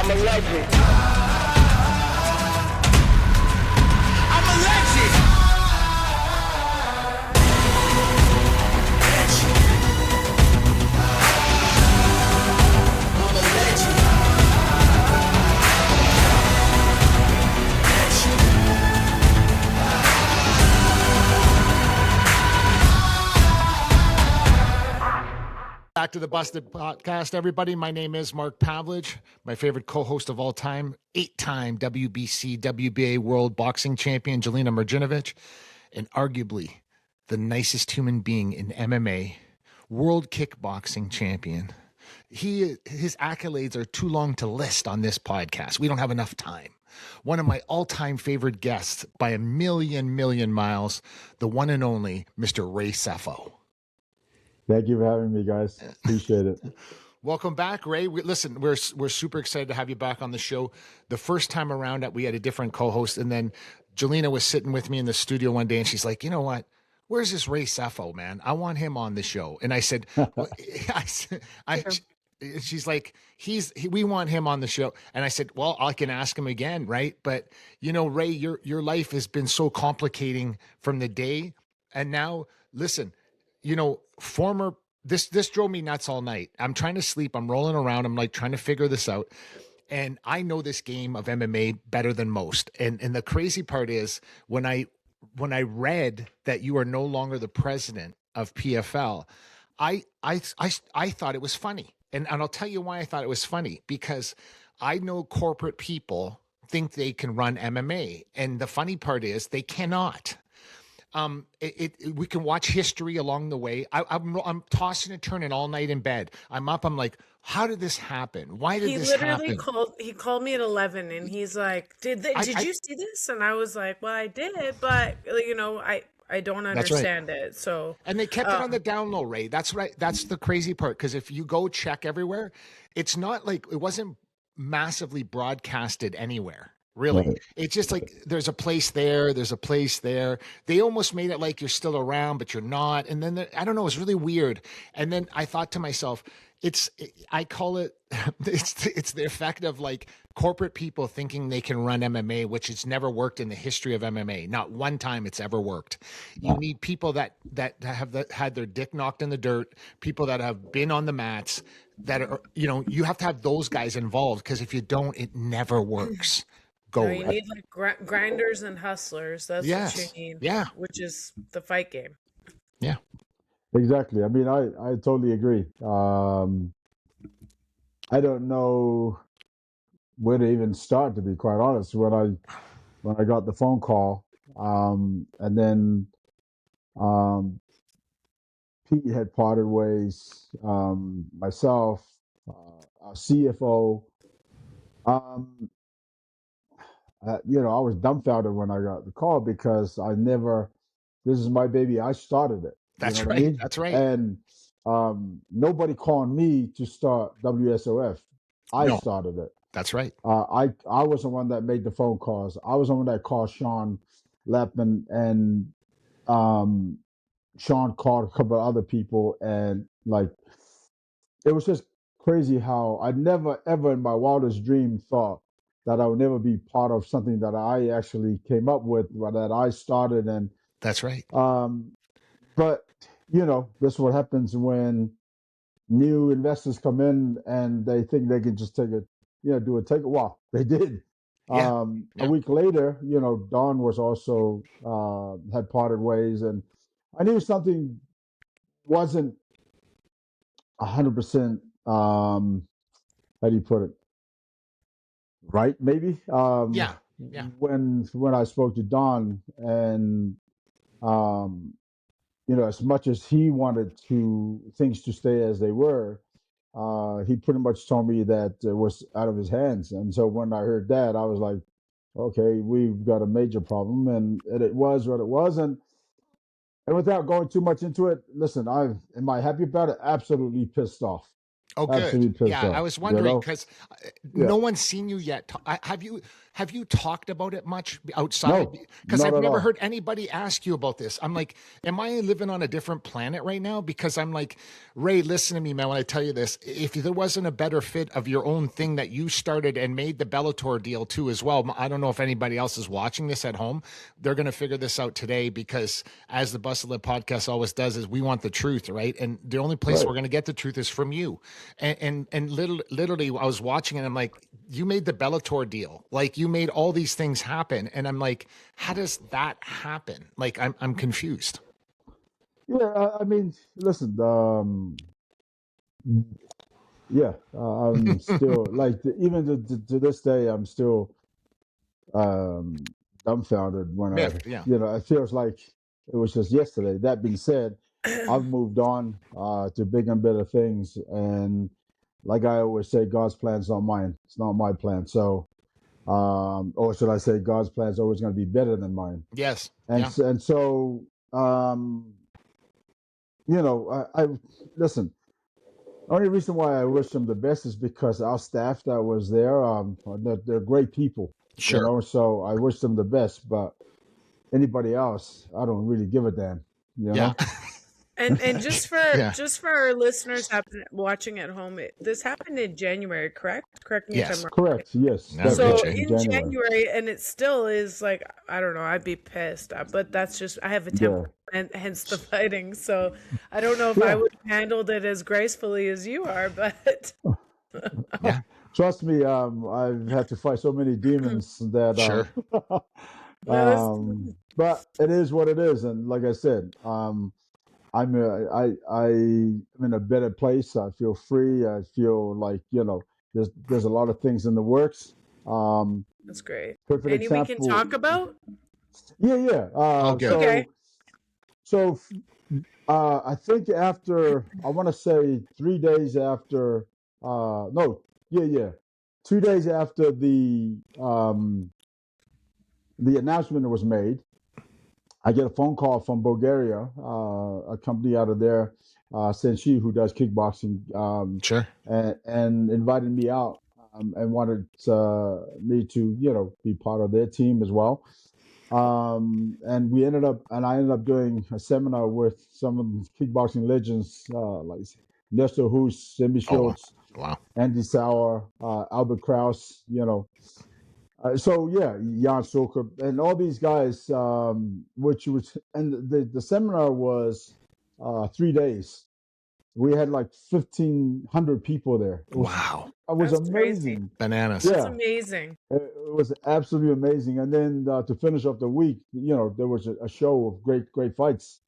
I'm a legend. I'm a legend. I'm a legend. Back to the Busted Podcast, everybody. My name is Mark Pavelich, my favorite co-host of all time, 8-time WBC, WBA World Boxing Champion, Jelena Mrdjenovich, and arguably the nicest human being in MMA, World Kickboxing Champion. His accolades are too long to list on this podcast. We don't have enough time. One of my all-time favorite guests by a million miles, the one and only Mr. Ray Sefo. Thank you for having me, guys. Appreciate it. Welcome back, Ray. Listen, we're super excited to have you back on the show. The first time around that we had a different co-host, and then Jelena was sitting with me in the studio one day, and she's like, "You know what? Where's this Ray Sefo, man? I want him on the show." And I said, she's like, we want him on the show. And I said, well, I can ask him again, right? But you know, Ray, your life has been so complicating from the day, and now listen. You know, this drove me nuts all night. I'm trying to sleep. I'm rolling around. I'm like trying to figure this out. And I know this game of MMA better than most. And the crazy part is when I read that you are no longer the president of PFL, I thought it was funny. And I'll tell you why I thought it was funny, because I know corporate people think they can run MMA. And the funny part is they cannot. We can watch history along the way. I'm tossing and turning all night in bed. I'm up. I'm like, how did this happen? Why did this happen? He called me at 11 and he's like, did you see this? And I was like, well, I did, but you know, I don't understand it. So, and they kept it on the down low, Ray. That's right. That's the crazy part. Cause if you go check everywhere, it's not like, it wasn't massively broadcasted anywhere. Really. Right. It's just like there's a place there, there's a place there. They almost made it like you're still around, but you're not. And then I don't know, it's really weird. And then I thought to myself, I call it it's the effect of like corporate people thinking they can run MMA, which has never worked in the history of MMA. Not one time it's ever worked. You need people that have had their dick knocked in the dirt, people that have been on the mats, that are, you know, you have to have those guys involved, because if you don't, it never works. No, you need like grinders and hustlers. That's what you need. Yeah. Which is the fight game. Yeah. Exactly. I mean, I totally agree. I don't know where to even start, to be quite honest. When I got the phone call, and then Pete had parted ways, myself, our CFO. You know, I was dumbfounded when I got the call, because this is my baby. I started it. That's right. I mean? That's right. And nobody called me to start WSOF. I started it. That's right. I was the one that made the phone calls. I was the one that called Sean Lepman, and Sean called a couple of other people, and like, it was just crazy how I never ever in my wildest dream thought that I would never be part of something that I actually came up with, that I started. And that's right. But you know, this is what happens when new investors come in and they think they can just do a take. Well, they did. A week later, you know, Don was also had parted ways, and I knew something wasn't 100%. How do you put it? Right, maybe. When I spoke to Don, and you know, as much as he wanted things to stay as they were, he pretty much told me that it was out of his hands. And so when I heard that, I was like, okay, we've got a major problem. And it was what it was. And without going too much into it, listen, am I happy about it? Absolutely pissed off. Oh, good. Yeah, I was wondering, because no one's seen you yet. Have you? have you talked about it much outside? No, Because not I've at never all. heard anybody ask you about this. I'm like, am I living on a different planet right now? Because I'm like, Ray, listen to me, man. When I tell you this, if there wasn't a better fit of your own thing that you started and made the Bellator deal too as well, I don't know if anybody else is watching this at home. They're going to figure this out today because, as the Busted Lip podcast always does, is we want the truth, right? And the only place Right. we're going to get the truth is from you. And literally, I was watching and I'm like, you made the Bellator deal, like you made all these things happen, and I'm like, how does that happen? Like, I'm confused. Yeah, I mean, listen, yeah, I'm still like even to this day, I'm still dumbfounded when Miffed, yeah. it feels like it was just yesterday. That being said, I've moved on to bigger and better things, and like I always say, God's plan's not mine. It's not my plan. So, or should I say, God's plan is always going to be better than mine. Yes. And Yeah. and so, I listen. The only reason why I wish them the best is because our staff that was there, they're great people, Sure. So I wish them the best. But anybody else, I don't really give a damn, Yeah. And Yeah. just for our listeners watching at home, this happened in January, correct? Correct me if I'm Yes. wrong. Correct. Yes, No, that, good So yeah, shape. in in January. January, and it still is like, I don't know, I'd be pissed, but that's just, I have a Yeah, temper, and hence the fighting. So I don't know if I yeah. would have handled it as gracefully as you are, but Yeah. Trust me, I've had to fight so many demons that, Sure. no, it's but it is what it is. And like I said, I'm in a better place. I feel free. I feel like there's a lot of things in the works. Um, that's great. Perfect Any we can example. talk about? Yeah. Oh, good. Okay. So I think after I want to say 3 days after, no, yeah, 2 days after the announcement was made, I get a phone call from Bulgaria, a company out of there, Senshi, who does kickboxing, Sure. and invited me out and wanted me to, be part of their team as well. And I ended up doing a seminar with some of the kickboxing legends, like Nestor Hus, Simi Oh, wow. Schultz, Wow. Andy Sauer, Albert Kraus. So yeah, Jan Soker and all these guys, and the seminar was 3 days. We had like 1,500 people there. Wow. It was That's crazy. amazing. Bananas. That's Yeah, amazing. it was absolutely amazing. And then to finish off the week, there was a show of great fights.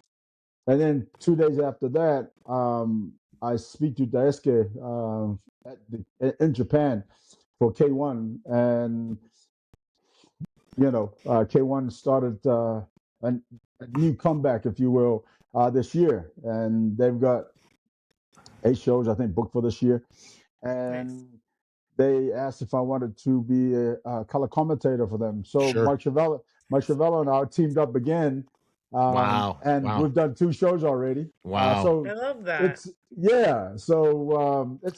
And then 2 days after that, I speak to Daisuke in Japan for K1, and K1 started a new comeback, if you will, this year, and they've got 8 shows, I think, booked for this year. Nice. And they asked if I wanted to be a color commentator for them. So Sure. Mike Chavello and I teamed up again, Wow. and Wow. we've done 2 shows already. Wow. So I love that. it's it's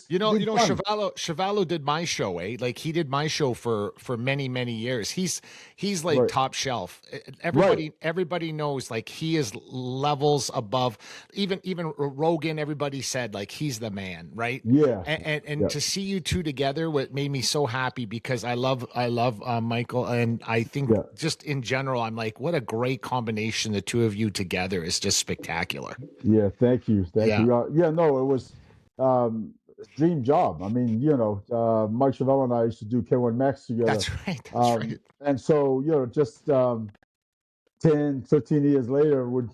You know, been fun. Chavallo did my show, eh? Like he did my show for many years. He's like Right. top shelf. Right. Everybody knows like he is levels above. Even Rogan, everybody said like he's the man, right? Yeah. And Yeah. to see you two together, what made me so happy because I love Michael, and I think Yeah. just in general, I'm like, what a great combination. The two of you together is just spectacular. Yeah, thank you. Yeah. No, it was a dream job. I mean, Mike Chavello and I used to do K1 Max together. That's right. That's right. And so, just 10, 15 years later, we're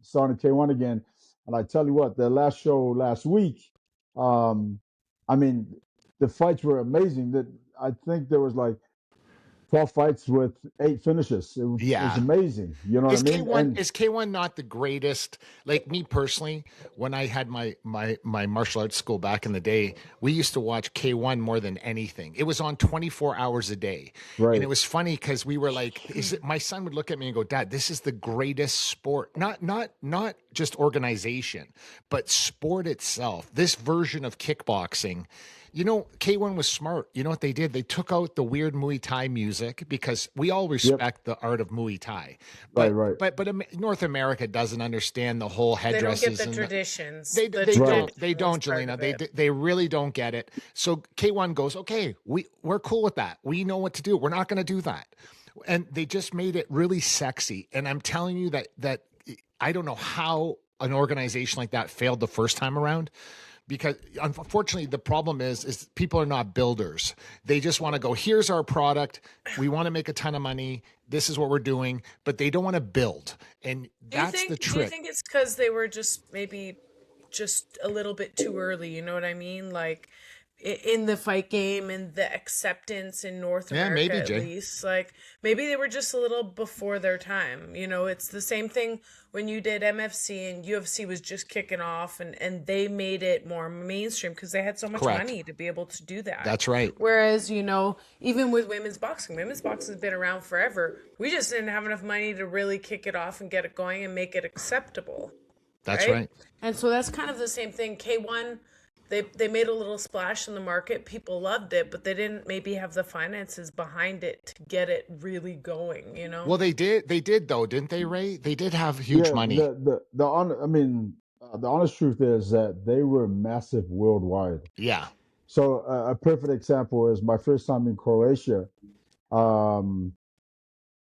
starting K1 again. And I tell you what, the last show last week, I mean, the fights were amazing. That I think there was like 12 fights with 8 finishes. It was amazing. You know what I mean? Is K1 not the greatest? Like me personally, when I had my martial arts school back in the day, we used to watch K1 more than anything. It was on 24 hours a day. Right. And it was funny because we were like, my son would look at me and go, Dad, this is the greatest sport. Not just organization, but sport itself. This version of kickboxing You know, K1 was smart. You know what they did? They took out the weird Muay Thai music because we all respect the art of Muay Thai. But Right. but North America doesn't understand the whole They don't get headdresses the and traditions. they The don't traditions part Jelena. of it. They really don't get it. So K1 goes, okay, we're cool with that. We know what to do. We're not going to do that. And they just made it really sexy. And I'm telling you that I don't know how an organization like that failed the first time around, because unfortunately the problem is people are not builders. They just want to go, here's our product, we want to make a ton of money, this is what we're doing, but they don't want to build. And that's the trick. Do you think it's because they were maybe just a little bit too early? You know what I mean? Like in the fight game and the acceptance in North America, maybe, at Jay. least. Like maybe they were just a little before their time. You know, it's the same thing when you did MFC and UFC was just kicking off, and they made it more mainstream because they had so much Correct. money to be able to do that. That's right. Whereas, you know, even with women's boxing has been around forever. We just didn't have enough money to really kick it off and get it going and make it acceptable. That's right. And so that's kind of the same thing. K1, they made a little splash in the market. People loved it, but they didn't maybe have the finances behind it to get it really going, you know? Well, they did though, didn't they, Ray? They did have huge money. The honest truth is that they were massive worldwide. Yeah. So a perfect example is my first time in Croatia,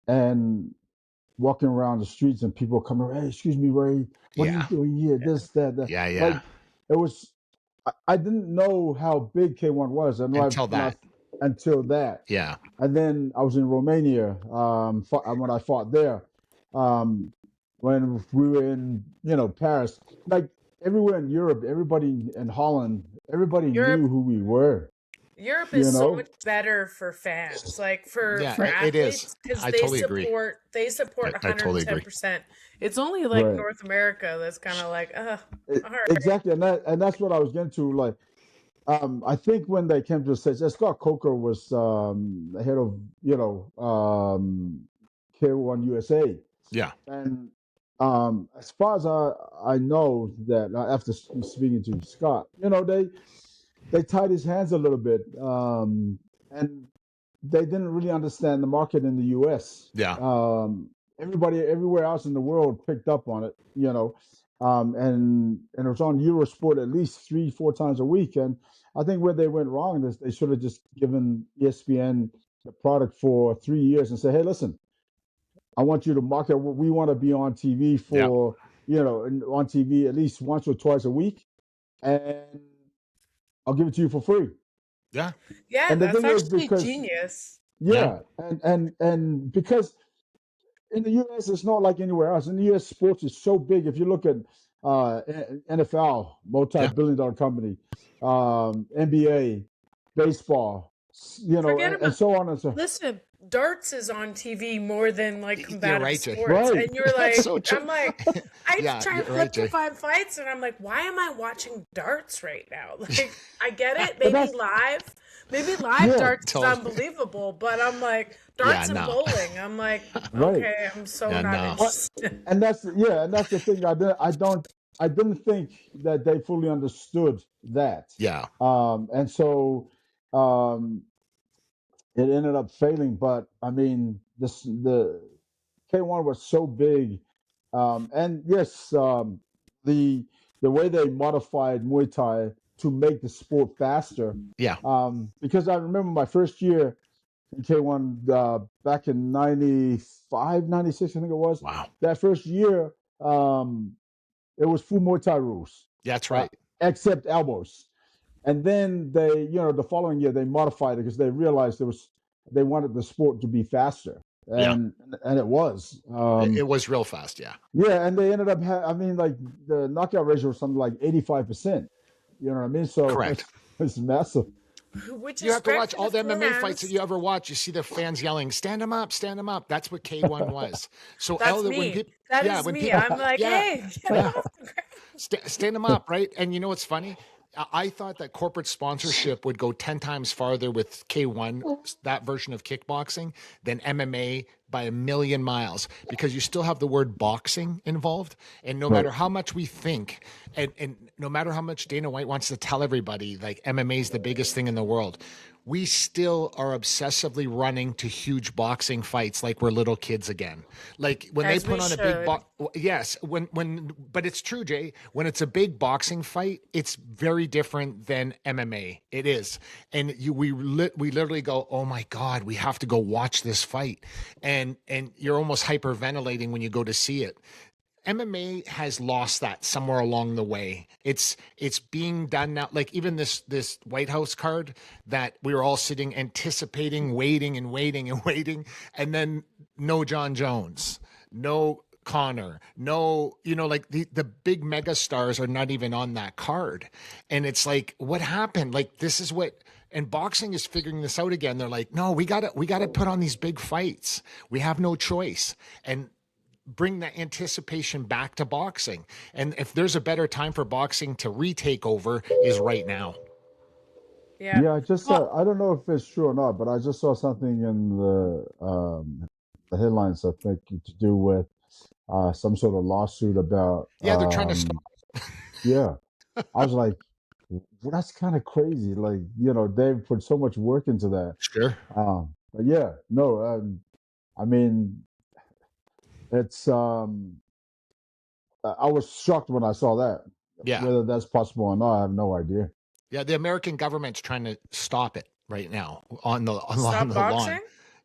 and walking around the streets and people coming, hey, excuse me, Ray, what are you doing here? This, that. Yeah. Like, it was, I didn't know how big K1 was until that. Yeah. And then I was in Romania when I fought there. When we were in, Paris, like everywhere in Europe, everybody in Holland, everybody knew who we were. Europe is so much better for fans, like for athletes, because they support 110%. It's only like North America that's kind of like, all right. Exactly, and that's what I was getting to. Like, I think when they came to the States, Scott Coker was the head of K1 USA. Yeah, and as far as I know, that after speaking to Scott, they tied his hands a little bit, and they didn't really understand the market in the U.S. Yeah. Everybody everywhere else in the world picked up on it, and it was on Eurosport at least 3-4 times a week. And I think where they went wrong is they should have just given ESPN the product for 3 years and say, hey, listen, I want you to market. We want to be on TV for, on TV at least once or twice a week, and I'll give it to you for free. Yeah. Yeah, and that's actually genius. Yeah. And because in the US, it's not like anywhere else. In the US, sports is so big. If you look at NFL, multi-billion-dollar company, NBA, baseball, and so on and so. Listen, darts is on TV more than like combative sports, and you're like, I'm like, I try to flip to 5 fights, and I'm like, why am I watching darts right now? Like, I get it, maybe live darts is unbelievable, but I'm like, darts and bowling, I'm like, okay, I'm so not interested. And that's the thing. I didn't think that they fully understood that. Yeah. And so it ended up failing. But I mean, the K1 was so big, and yes, the way they modified Muay Thai to make the sport faster. Yeah. Because I remember my first year in K1 back in 95, 96, I think it was. Wow. That first year, it was full Muay Thai rules. That's right. Except elbows. And then they, the following year, they modified it because they realized they wanted the sport to be faster. And it was. It was real fast, yeah. Yeah, and they ended up, like the knockout ratio was something like 85%. You know what I mean? So correct. It's massive. You have to watch all the MMA fights that you ever watch. You see the fans yelling, stand them up, stand them up. That's what K1 was. So that's me. That is me. I'm like, hey, get off the ground. Stand them up, right? And you know what's funny? I thought that corporate sponsorship would go 10 times farther with K1, that version of kickboxing, than MMA by a million miles, because you still have the word boxing involved. And no matter how much we think, and no matter how much Dana White wants to tell everybody, like MMA is the biggest thing in the world, we still are obsessively running to huge boxing fights like we're little kids again. Like when they put on a big yes, but it's true, Jay. When it's a big boxing fight, it's very different than MMA. It is, and we literally go, oh my God, we have to go watch this fight, and you're almost hyperventilating when you go to see it. MMA has lost that somewhere along the way. It's being done now. Like even this White House card that we were all sitting anticipating, waiting, and then no John Jones, no Connor, no, like the big mega stars are not even on that card. And it's like, what happened? Like this is what. And boxing is figuring this out again. They're like, no, we gotta put on these big fights. We have no choice. And bring that anticipation back to boxing. And if there's a better time for boxing to retake over, is right now. Yeah, I just saw, I don't know if it's true or not, but I just saw something in the headlines, I think, to do with some sort of lawsuit about they're trying to stop. Yeah. I was like, well, that's kind of crazy. Like, they've put so much work into that. Sure. But yeah, no, I mean, it's I was shocked when I saw that. Yeah. Whether that's possible or not, I have no idea. Yeah, the American government's trying to stop it right now on the boxing? lawn.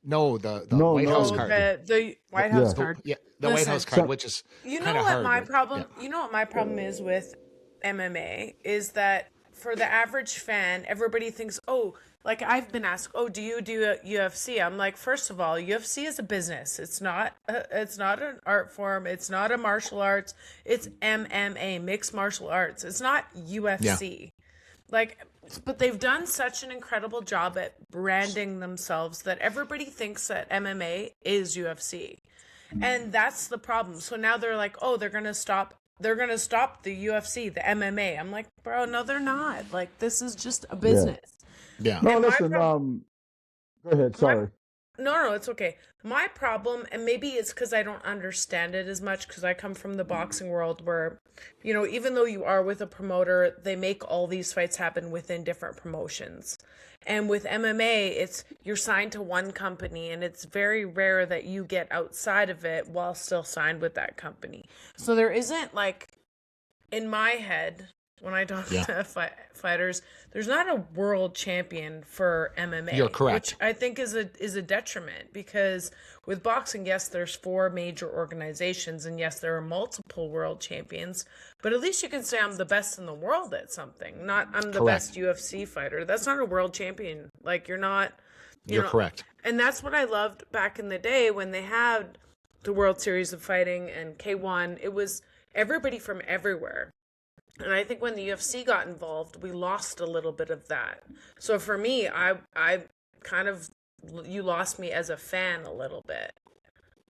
No, the White House card. The White House card. Yeah, the White House card, which is kind of hard. My problem. Yeah. You know what my problem is with MMA is that for the average fan, everybody thinks, oh, like I've been asked, oh, do you do UFC? I'm like, first of all, UFC is a business. It's not an art form. It's not a martial arts. It's MMA, mixed martial arts. It's not UFC. Yeah. But they've done such an incredible job at branding themselves that everybody thinks that MMA is UFC. And that's the problem. So now they're like, oh, they're going to stop the UFC, the MMA. I'm like, bro, no, they're not. Like, this is just a business. Yeah. No, listen, go ahead. Sorry. No, it's okay. My problem, and maybe it's because I don't understand it as much because I come from the boxing world where, even though you are with a promoter, they make all these fights happen within different promotions. And with MMA, it's you're signed to one company, and it's very rare that you get outside of it while still signed with that company. So there isn't in my head, when I talk to fighters, there's not a world champion for MMA. You're correct. Which I think is a detriment because with boxing, yes, there's 4 major organizations, and yes, there are multiple world champions, but at least you can say I'm the best in the world at something, not I'm the best UFC fighter. That's not a world champion. Like you're not. You're correct. And that's what I loved back in the day when they had the World Series of Fighting and K1. It was everybody from everywhere. And I think when the UFC got involved, we lost a little bit of that. So for me, I kind of, you lost me as a fan a little bit.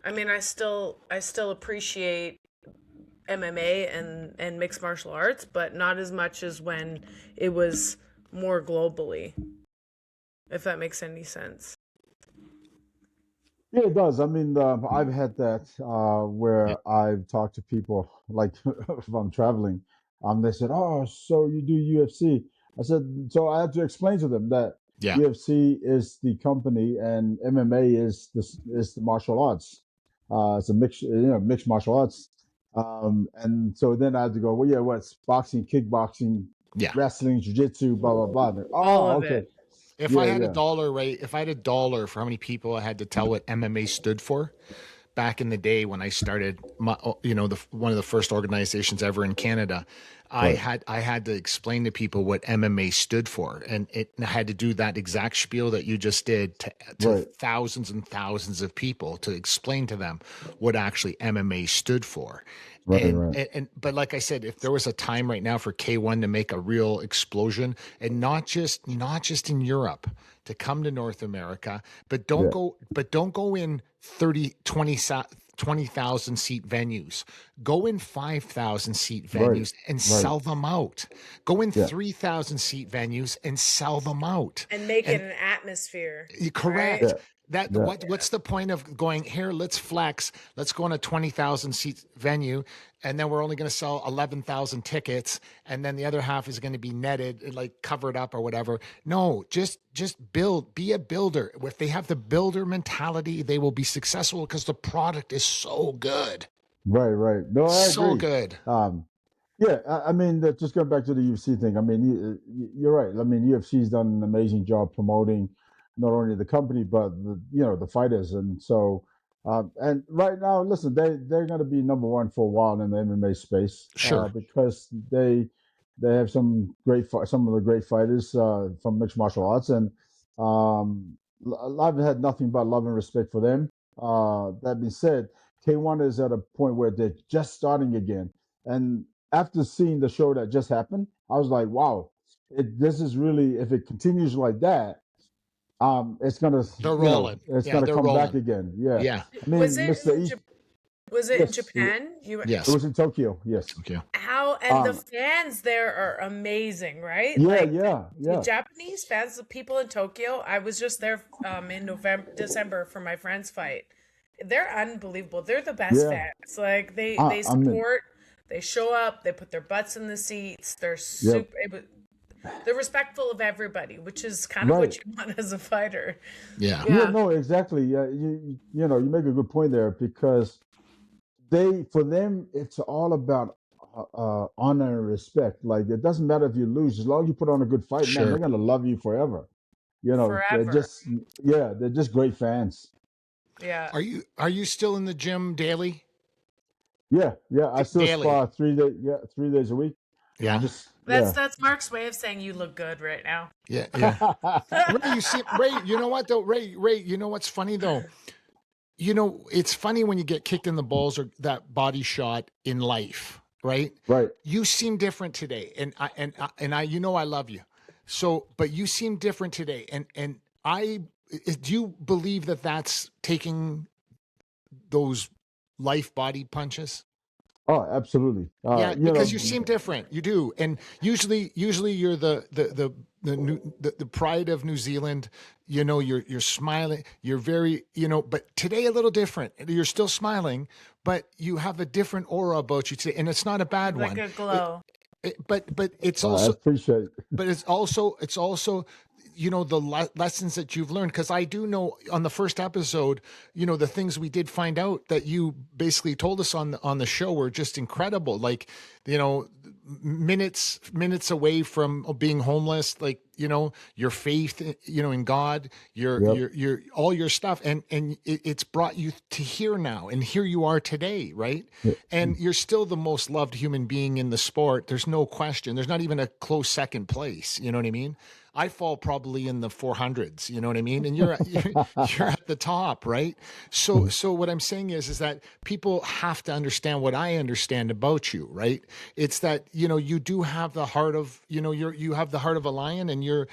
I mean, I still appreciate MMA and mixed martial arts, but not as much as when it was more globally, if that makes any sense. Yeah, it does. I mean, I've had that where I've talked to people, like if I'm traveling, they said, "Oh, so you do UFC?" I said, so I had to explain to them that UFC is the company and MMA is the martial arts. It's a mixed martial arts. And so then I had to go, well, what's boxing, kickboxing, wrestling, jiu-jitsu, blah, blah, blah. Like, oh, okay. If I had a dollar, right? If I had a dollar for how many people I had to tell what MMA stood for, back in the day when I started, one of the first organizations ever in Canada, I had to explain to people what MMA stood for, and I had to do that exact spiel that you just did to thousands and thousands of people to explain to them what actually MMA stood for. But like I said, if there was a time right now for K1 to make a real explosion, and not just in Europe, to come to North America, but don't go in 20 20,000 seat venues. Go in 5,000 seat venues and sell them out. Go in 3,000 seat venues and sell them out. And make it an atmosphere. Correct. Right? What's the point of going here? Let's flex. Let's go in a 20,000 seat venue, and then we're only going to sell 11,000 tickets, and then the other half is going to be netted, like covered up or whatever. No, just build. Be a builder. If they have the builder mentality, they will be successful because the product is so good. Right. No, I agree. So good. Yeah, I mean, just going back to the UFC thing. I mean, you're right. I mean, UFC's done an amazing job promoting not only the company but the fighters, and so and right now, listen, they're going to be number one for a while in the MMA space, sure, because they have some of the great fighters from mixed martial arts, and I've had nothing but love and respect for them. That being said, K1 is at a point where they're just starting again, and after seeing the show that just happened, I was like, wow, this is really, if it continues like that, it's gonna it's gonna come back again. Yeah. I mean, was it in Japan? Yes. It was in Tokyo. Yes. Tokyo. The fans there are amazing, right? Yeah. The Japanese fans, the people in Tokyo. I was just there in December for my friend's fight. They're unbelievable. They're the best fans. Like they support. They show up. They put their butts in the seats. They're super. They're respectful of everybody, which is kind of what you want as a fighter. Yeah, no, exactly. You make a good point there, because for them, it's all about honor and respect. Like, it doesn't matter if you lose, as long as you put on a good fight, man, they're gonna love you forever. Forever. They're just great fans. Yeah. Are you still in the gym daily? Yeah. I still spar 3 days a week. Yeah. That's Mark's way of saying you look good right now. Yeah. Ray, you know what though? Ray, you know what's funny though? It's funny when you get kicked in the balls or that body shot in life, right? Right. You seem different today, and I I love you. So, but you seem different today, and do you believe that that's taking those life body punches? Oh, absolutely. Because you seem different. You do, and usually you're the pride of New Zealand. You're smiling. You're very, but today a little different. You're still smiling, but you have a different aura about you today, and it's not a bad one. Like a glow. But it's also. I appreciate it. But it's also. The lessons that you've learned, because I do know on the first episode, the things we did find out that you basically told us on the show were just incredible. Like, minutes away from being homeless, like, your faith, in God, your all your stuff. And it's brought you to here now, and here you are today. Right. Yep. And you're still the most loved human being in the sport. There's no question. There's not even a close second place. You know what I mean? I fall probably in the 400s, you know what I mean? And you're at the top, right? So what I'm saying is that people have to understand what I understand about you, right? It's that, you do have the heart of, you have the heart of a lion, and you're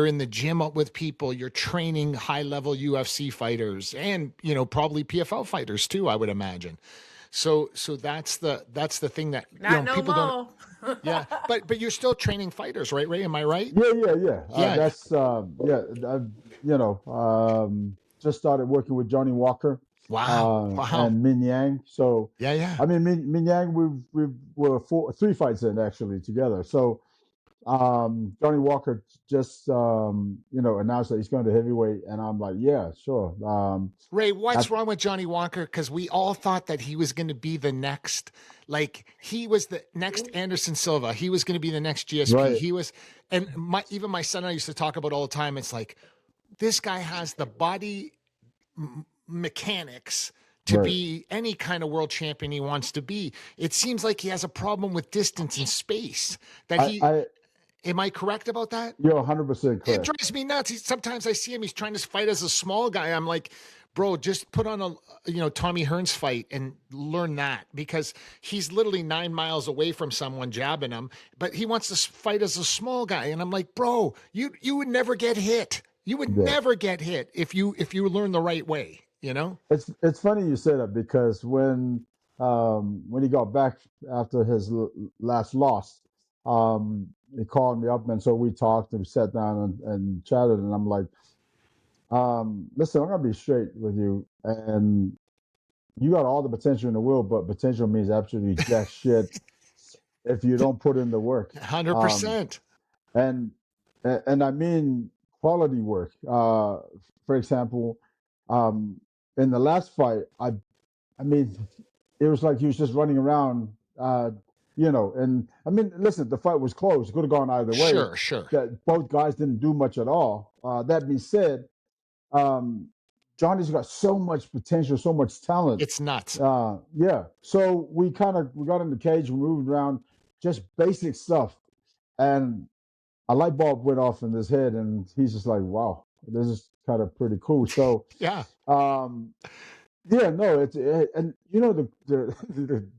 in the gym up with people, you're training high level UFC fighters and, probably PFL fighters too, I would imagine. So that's the thing that people don't. Yeah, but you're still training fighters, right, Ray? Am I right? Yeah. That's just started working with Johnny Walker. Wow. And Min Yang. So yeah. I mean, Min Yang, we were 3 fights in actually together. So Johnny Walker just announced that he's going to heavyweight, and I'm like, yeah, sure. Ray, what's wrong with Johnny Walker? Because we all thought that he was going to be the next, like, he was the next Anderson Silva. He was going to be the next GSP. Right. He was, and even my son and I used to talk about all the time. It's like, this guy has the body mechanics to be any kind of world champion he wants to be. It seems like he has a problem with distance and space. Am I correct about that? You're 100% correct. It drives me nuts. Sometimes I see him, he's trying to fight as a small guy. I'm like, bro, just put on a Tommy Hearns fight and learn that, because he's literally 9 miles away from someone jabbing him, but he wants to fight as a small guy. And I'm like, bro, you would never get hit. You would never get hit if you learn the right way. you know? It's funny you say that, because when he got back after his last loss, he called me up, and so we talked and we sat down and chatted, and I'm like, listen, I'm gonna be straight with you, and you got all the potential in the world, but potential means absolutely jack shit if you don't put in the work. 100%. And I mean quality work. For example, in the last fight, I mean, it was like he was just running around, and I mean, listen, the fight was close. It could have gone either way. Sure. That both guys didn't do much at all. That being said, Johnny's got so much potential, so much talent. It's nuts. Yeah. So we got in the cage, we moved around, just basic stuff. And a light bulb went off in his head, and he's just like, wow, this is kind of pretty cool. So, yeah. Yeah, no, and you know, the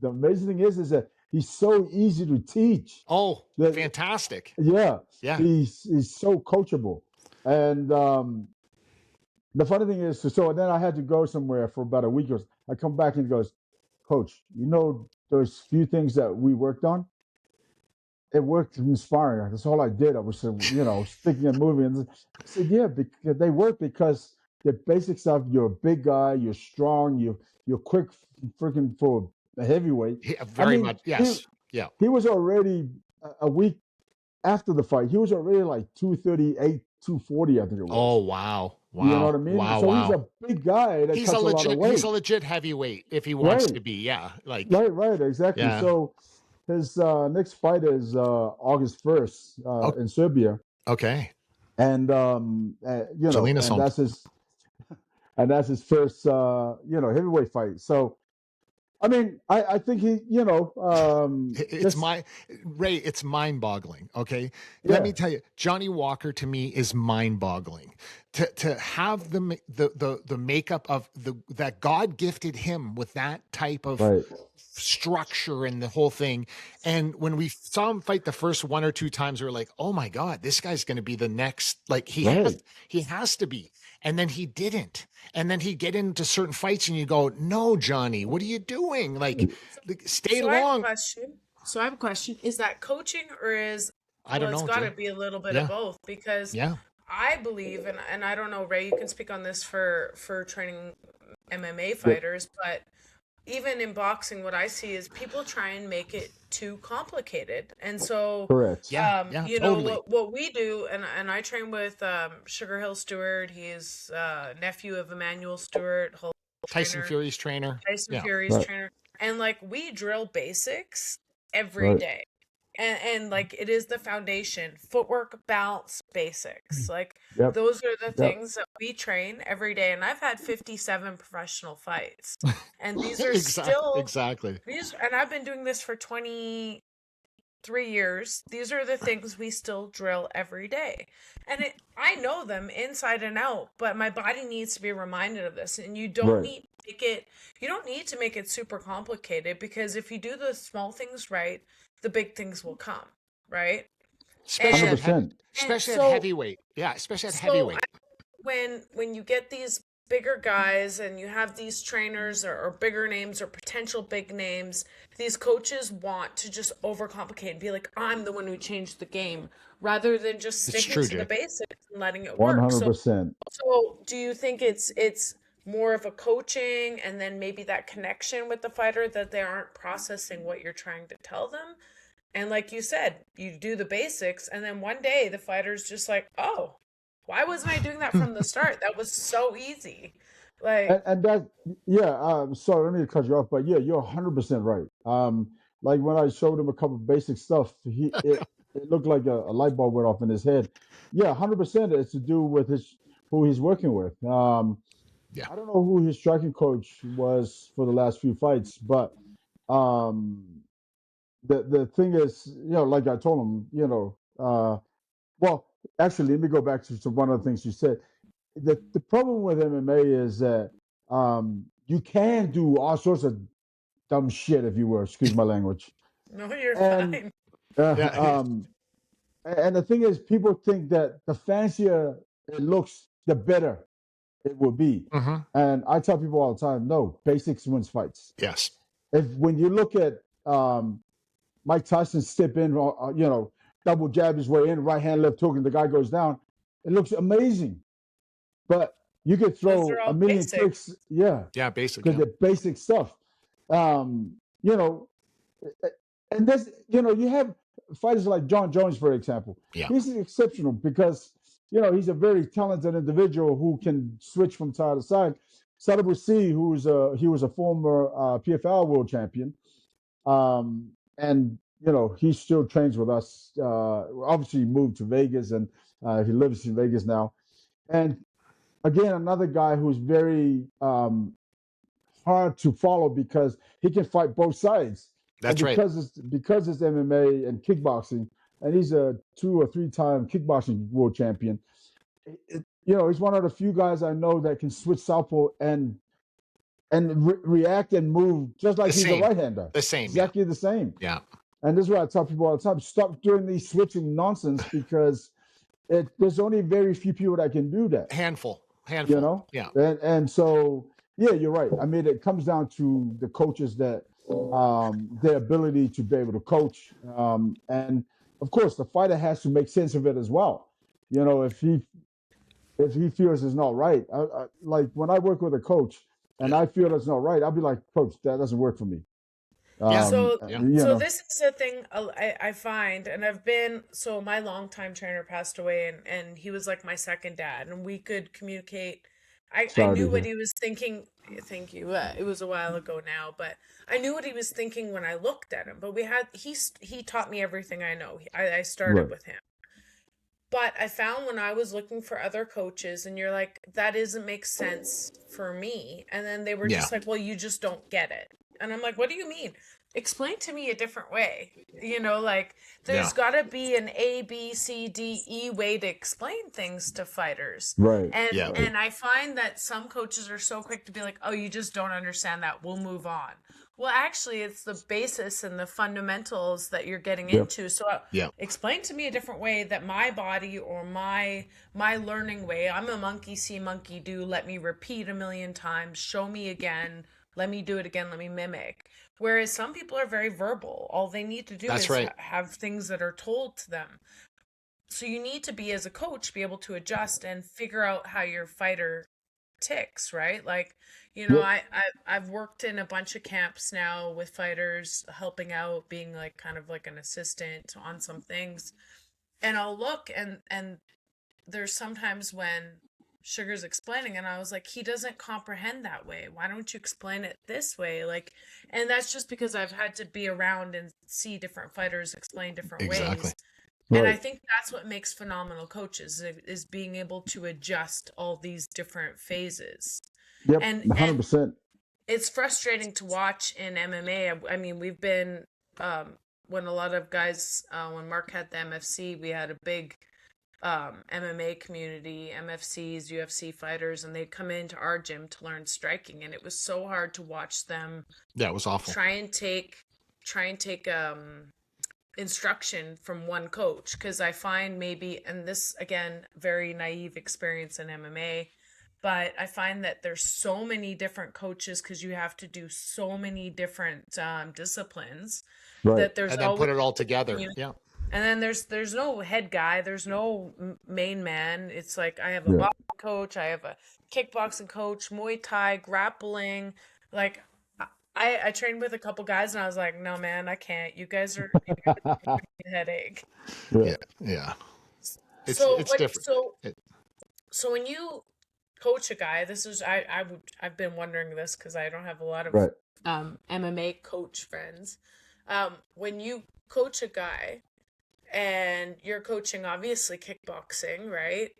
amazing thing is that he's so easy to teach. Oh, fantastic. Yeah. Yeah. He's so coachable. And, the funny thing is, so then I had to go somewhere for about a week. I come back and he goes, Coach, you know, those few things that we worked on, it worked in sparring. That's all I did. I was, sticking and moving. And I said, yeah, because they work because the basic stuff. You're a big guy. You're strong. You're quick, freaking for a heavyweight. Yeah, very much. Yes. He was already a week after the fight. He was already like 238, 240, I think it was. Oh, wow. You know what I mean? Wow, so he's a big guy that cuts a lot of weight. He's a legit heavyweight if he wants to be. Yeah, right, exactly. Yeah. So his next fight is August 1st in Serbia. Okay. And Jelena, and that's his first heavyweight fight. So I mean, I think he, Ray, it's mind-boggling. Okay, let me tell you, Johnny Walker to me is mind-boggling. To have the makeup of that God gifted him with that type of structure and the whole thing. And when we saw him fight the first one or two times, we were like, oh my God, this guy's going to be the next. Like he has to be. And then he didn't. And then he'd get into certain fights and you go, no, Johnny, what are you doing? Stay long. So I have a question. Is that coaching or is, I don't know. It's got to be a little bit of both, because I believe, and I don't know, Ray, you can speak on this for training MMA fighters, but even in boxing, what I see is people try and make it too complicated. And so, correct. Totally. What we do, and I train with Sugar Hill Stewart. He's nephew of Emmanuel Stewart, Tyson Fury's trainer. And we drill basics every day. And it is the foundation, footwork, balance, basics. Those are the things that we train every day. And I've had 57 professional fights, and these are exactly. And I've been doing this for 23 years. These are the things we still drill every day, and I know them inside and out. But my body needs to be reminded of this, and you don't need to make it super complicated, because if you do the small things right, the big things will come, right? Especially at heavyweight. Yeah, especially at heavyweight. When you get these bigger guys and you have these trainers or bigger names or potential big names, these coaches want to just overcomplicate and be like, I'm the one who changed the game, rather than just sticking to the basics and letting it work. 100%. So do you think it's more of a coaching and then maybe that connection with the fighter, that they aren't processing what you're trying to tell them? And like you said, you do the basics, and then one day the fighter's just like, oh, why wasn't I doing that from the start? That was so easy. And that, sorry, I don't need to cut you off, but yeah, you're 100% right. When I showed him a couple of basic stuff, it looked like a light bulb went off in his head. Yeah, 100% it's to do with who he's working with. I don't know who his striking coach was for the last few fights, but the thing is, like I told him, well, actually, let me go back to one of the things you said. The problem with MMA is that you can do all sorts of dumb shit, if you will. Excuse my language. No, you're fine. And the thing is, people think that the fancier it looks, the better. it will be. Mm-hmm. And I tell people all the time, no, basics wins fights. Yes. When you look at Mike Tyson step in, double jab his way in, right hand, left hook, and the guy goes down, it looks amazing. But you could throw a million kicks. Yeah. Yeah, basic. Because they're basic stuff. And this, you have fighters like John Jones, for example. Yeah. He's exceptional because, he's a very talented individual who can switch from side to side. Sadibou C, he was a former PFL world champion. And, he still trains with us. Obviously, he moved to Vegas and he lives in Vegas now. And again, another guy who's very hard to follow because he can fight both sides. That's right. Because it's MMA and kickboxing, and he's a 2 or 3 time kickboxing world champion. He's one of the few guys I know that can switch southpaw and react and move just like he's a right-hander. The same. Exactly the same. Yeah. And this is what I tell people all the time: stop doing these switching nonsense because there's only very few people that can do that. Handful. Yeah. And so, yeah, you're right. I mean, it comes down to the coaches that their ability to be able to coach. And of course, the fighter has to make sense of it as well. If he feels it's not right, like when I work with a coach and I feel it's not right, I'll be like, Coach, that doesn't work for me. So this is a thing I find, and so my longtime trainer passed away, and he was like my second dad, and we could communicate. I knew what he was thinking. Thank you. It was a while ago now, but I knew what he was thinking when I looked at him. But he taught me everything I know. I started with him. But I found when I was looking for other coaches, and you're like, that doesn't make sense for me. And then they were just like, well, you just don't get it. And I'm like, what do you mean? Explain to me a different way. There's got to be an A, B, C, D, E way to explain things to fighters. Right. And I find that some coaches are so quick to be like, oh, you just don't understand that. We'll move on. Well, actually, it's the basis and the fundamentals that you're getting into. So explain to me a different way that my body or my learning way, I'm a monkey see, monkey do, let me repeat a million times, show me again, let me do it again, let me mimic. Whereas some people are very verbal. All they need to do is have things that are told to them. So you need to be, as a coach, be able to adjust and figure out how your fighter ticks, right? Like, I've worked in a bunch of camps now with fighters, helping out, being like kind of like an assistant on some things. And I'll look and there's sometimes when Sugar's explaining and I was like, he doesn't comprehend that way. Why don't you explain it this way? And that's just because I've had to be around and see different fighters explain different ways. Right. And I think that's what makes phenomenal coaches is being able to adjust all these different phases. Yep, and 100%. It's frustrating to watch in MMA. I mean, we've been when a lot of guys when Mark had the MFC, we had a big MMA community, MFCs, UFC fighters, and they'd come into our gym to learn striking, and it was so hard to watch them. Yeah, it was awful. Try and take instruction from one coach, because I find maybe, and this again, very naive experience in MMA, but I find that there's so many different coaches because you have to do so many different disciplines that there's and then put it all together. And then there's no head guy, there's no main man. It's like I have a boxing coach, I have a kickboxing coach, Muay Thai, grappling. Like I trained with a couple guys and I was like, no man, I can't. You guys are giving me a headache. Yeah. It's different. So when you coach a guy, this is I've been wondering this because I don't have a lot of MMA coach friends. When you coach a guy, and you're coaching obviously kickboxing, right?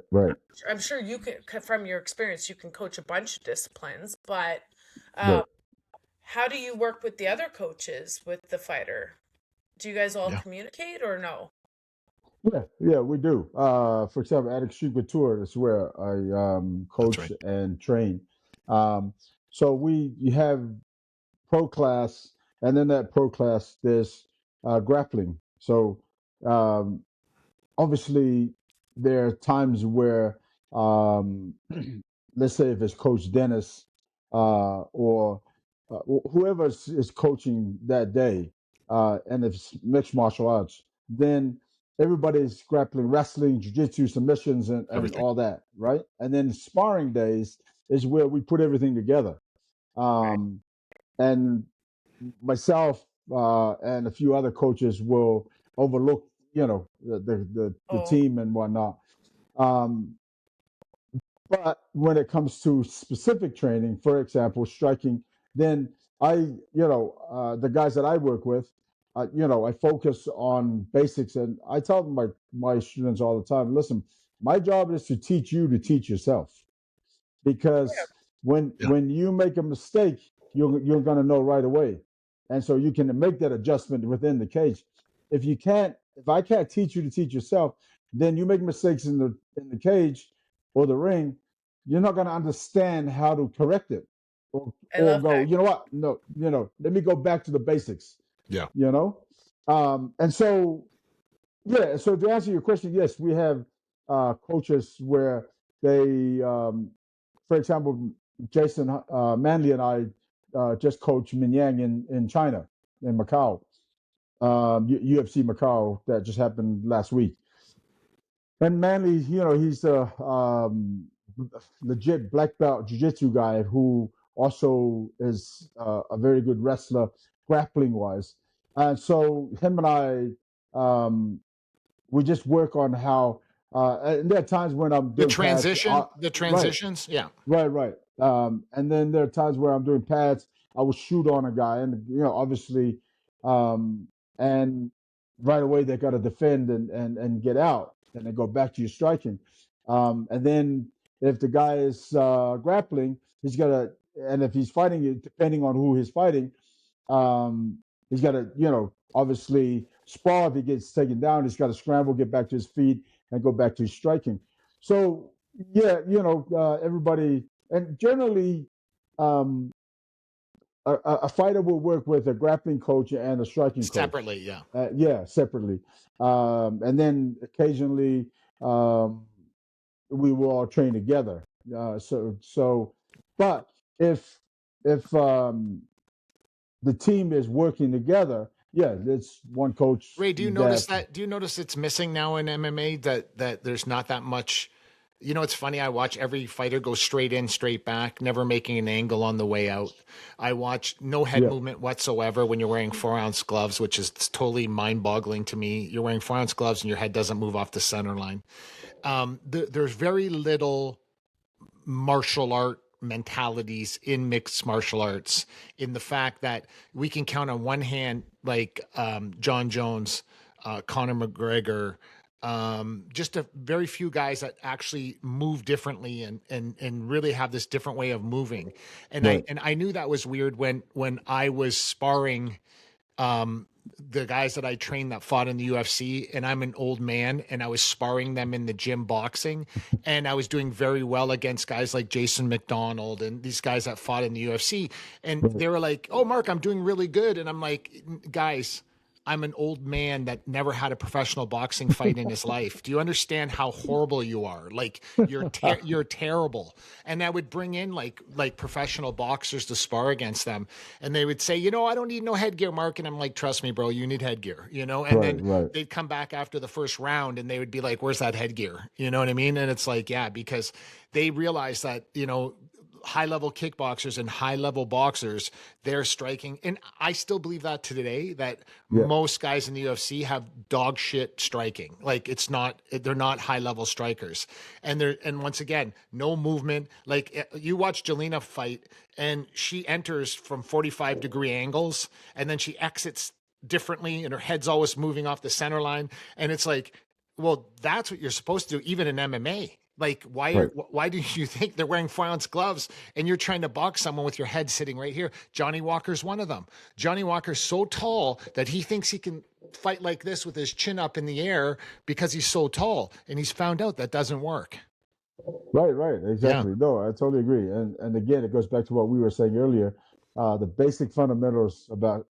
Right. I'm sure you can, from your experience, you can coach a bunch of disciplines, but how do you work with the other coaches with the fighter? Do you guys all communicate or no? Yeah, we do. For example, at Extreme Couture, that's where I coach and train. So you have pro class, and then that pro class, there's grappling. So obviously, there are times where let's say if it's Coach Dennis or whoever is coaching that day, and if it's mixed martial arts, then everybody's grappling, wrestling, jiu-jitsu, submissions, and Everything. all that, right? And then sparring days is where we put everything together. And myself and a few other coaches will overlook, the team and whatnot. But when it comes to specific training, for example, striking, then the guys that I work with, I focus on basics, and I tell my students all the time, listen, my job is to teach you to teach yourself, because when you make a mistake, you're going to know right away, and so you can make that adjustment within the cage. If I can't teach you to teach yourself, then you make mistakes in the cage or the ring, you're not going to understand how to correct it, or go, you know what, no, let me go back to the basics. Yeah. And so, yeah, so to answer your question, yes, we have coaches where they, for example, Jason Manley and I just coached Minyang in China, in Macau, UFC Macau, that just happened last week. And Manley, he's a legit black belt jiu-jitsu guy who also is a very good wrestler, grappling wise. And so him and I, we just work on how. And there are times when I'm doing the transitions, right. And then there are times where I'm doing pads. I will shoot on a guy, and obviously, and right away they got to defend and get out, and then go back to your striking. And then if the guy is grappling, he's got to, and if he's fighting, depending on who he's fighting, he's got to, obviously spar. If he gets taken down, he's got to scramble, get back to his feet, and go back to his striking. So yeah, everybody, and generally, a fighter will work with a grappling coach and a striking coach separately. Separately, and then occasionally we will all train together. But if the team is working together, it's one coach. Ray, do you notice that? Do you notice it's missing now in MMA, that there's not that much? It's funny. I watch every fighter go straight in, straight back, never making an angle on the way out. I watch no head movement whatsoever when you're wearing 4-ounce gloves, which is totally mind-boggling to me. You're wearing 4-ounce gloves and your head doesn't move off the center line. There's very little martial art mentalities in mixed martial arts, in the fact that we can count on one hand, like John Jones, Conor McGregor, just a very few guys that actually move differently and really have this different way of moving. And I knew that was weird when I was sparring the guys that I trained that fought in the UFC, and I'm an old man, and I was sparring them in the gym boxing, and I was doing very well against guys like Jason McDonald and these guys that fought in the UFC. And they were like, "Oh, Mark, I'm doing really good." And I'm like, "Guys, I'm an old man that never had a professional boxing fight in his life. Do you understand how horrible you are? Like, you're terrible." And I would bring in like professional boxers to spar against them, and they would say, "I don't need no headgear, Mark." And I'm like, "Trust me, bro, you need headgear." And then they'd come back after the first round and they would be like, "Where's that headgear?" You know what I mean? And it's like, yeah, because they realize that, high-level kickboxers and high-level boxers, they're striking. And I still believe that today, that most guys in the UFC have dog shit striking. Like, they're not high-level strikers. And once again, no movement. Like, you watch Jelena fight, and she enters from 45-degree angles, and then she exits differently, and her head's always moving off the center line. And it's like, well, that's what you're supposed to do, even in MMA. Like, why do you think they're wearing 4-ounce gloves and you're trying to box someone with your head sitting right here? Johnny Walker's one of them. Johnny Walker's so tall that he thinks he can fight like this with his chin up in the air because he's so tall, and he's found out that doesn't work. Right, exactly. Yeah. No, I totally agree. And again, it goes back to what we were saying earlier, the basic fundamentals about,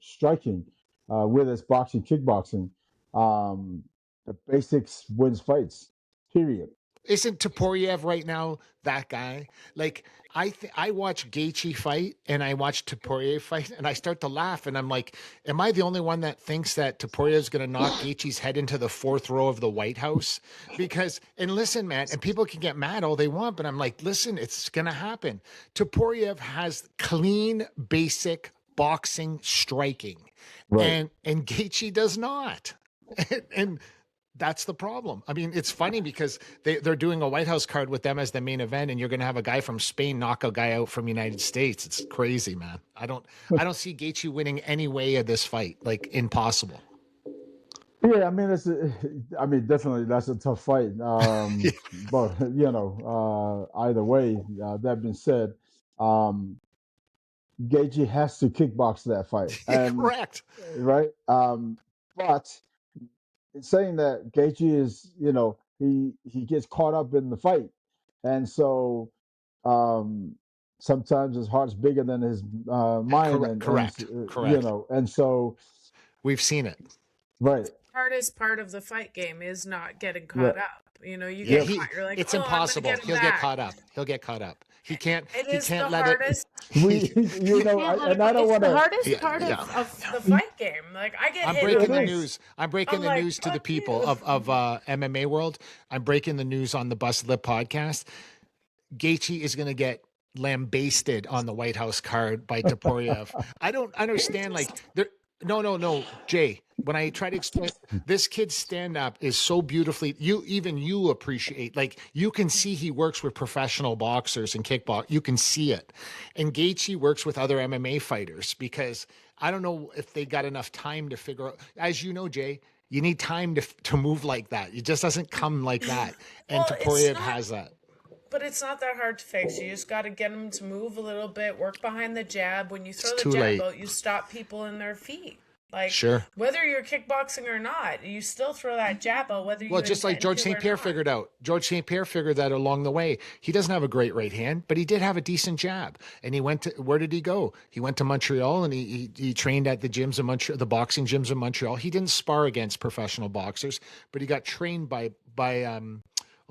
striking, whether it's boxing, kickboxing, the basics wins fights, period. Isn't Toporiev right now that guy? Like I watch Gaethje fight and I watch Toporiev fight and I start to laugh and I'm like, am I the only one that thinks that Toporiev's going to knock Gaethje's head into the fourth row of the White House? Because and listen, man, and people can get mad all they want, but I'm like, listen, it's going to happen. Toporiev has clean, basic boxing striking, right. and Gaethje does not, and that's the problem. I mean, it's funny because they're doing a White House card with them as the main event, and you're going to have a guy from Spain knock a guy out from the United States. It's crazy, man. I don't see Gaethje winning any way of this fight. Like impossible. Yeah, I mean, definitely that's a tough fight. Yeah. But either way, that being said, Gaethje has to kickbox that fight. And, correct. Right. But saying that Gaethje is, he gets caught up in the fight, and so sometimes his heart's bigger than his mind. Correct. And so we've seen it. Right. Hardest part of the fight game is not getting caught up. You get caught. You're like, it's impossible. He'll get caught up. He can't. It is can't the let hardest. It. I don't want to. The hardest part of the fight game. Like I get. I'm breaking the news. I'm breaking the news to the people of MMA world. I'm breaking the news on the Bust Lip podcast. Gaethje is going to get lambasted on the White House card by Toporiev. I don't understand. Like there. No, Jay. When I try to explain, this kid's stand-up is so beautifully, you appreciate, like you can see he works with professional boxers and kickbox. You can see it. And Gaethje works with other MMA fighters because I don't know if they got enough time to figure out, as you know, Jay, you need time to move like that. It just doesn't come like that. And Toporiev has that. But it's not that hard to fix. You just got to get them to move a little bit, work behind the jab. When you throw the jab out, you stop people in their feet. Like, sure. Whether you're kickboxing or not, you still throw that jab out, whether you just like George St. Pierre figured out. George St. Pierre figured that along the way. He doesn't have a great right hand, but he did have a decent jab. And he went to, where did he go? He went to Montreal and he trained at the gyms in Montreal, the boxing gyms in Montreal. He didn't spar against professional boxers, but he got trained by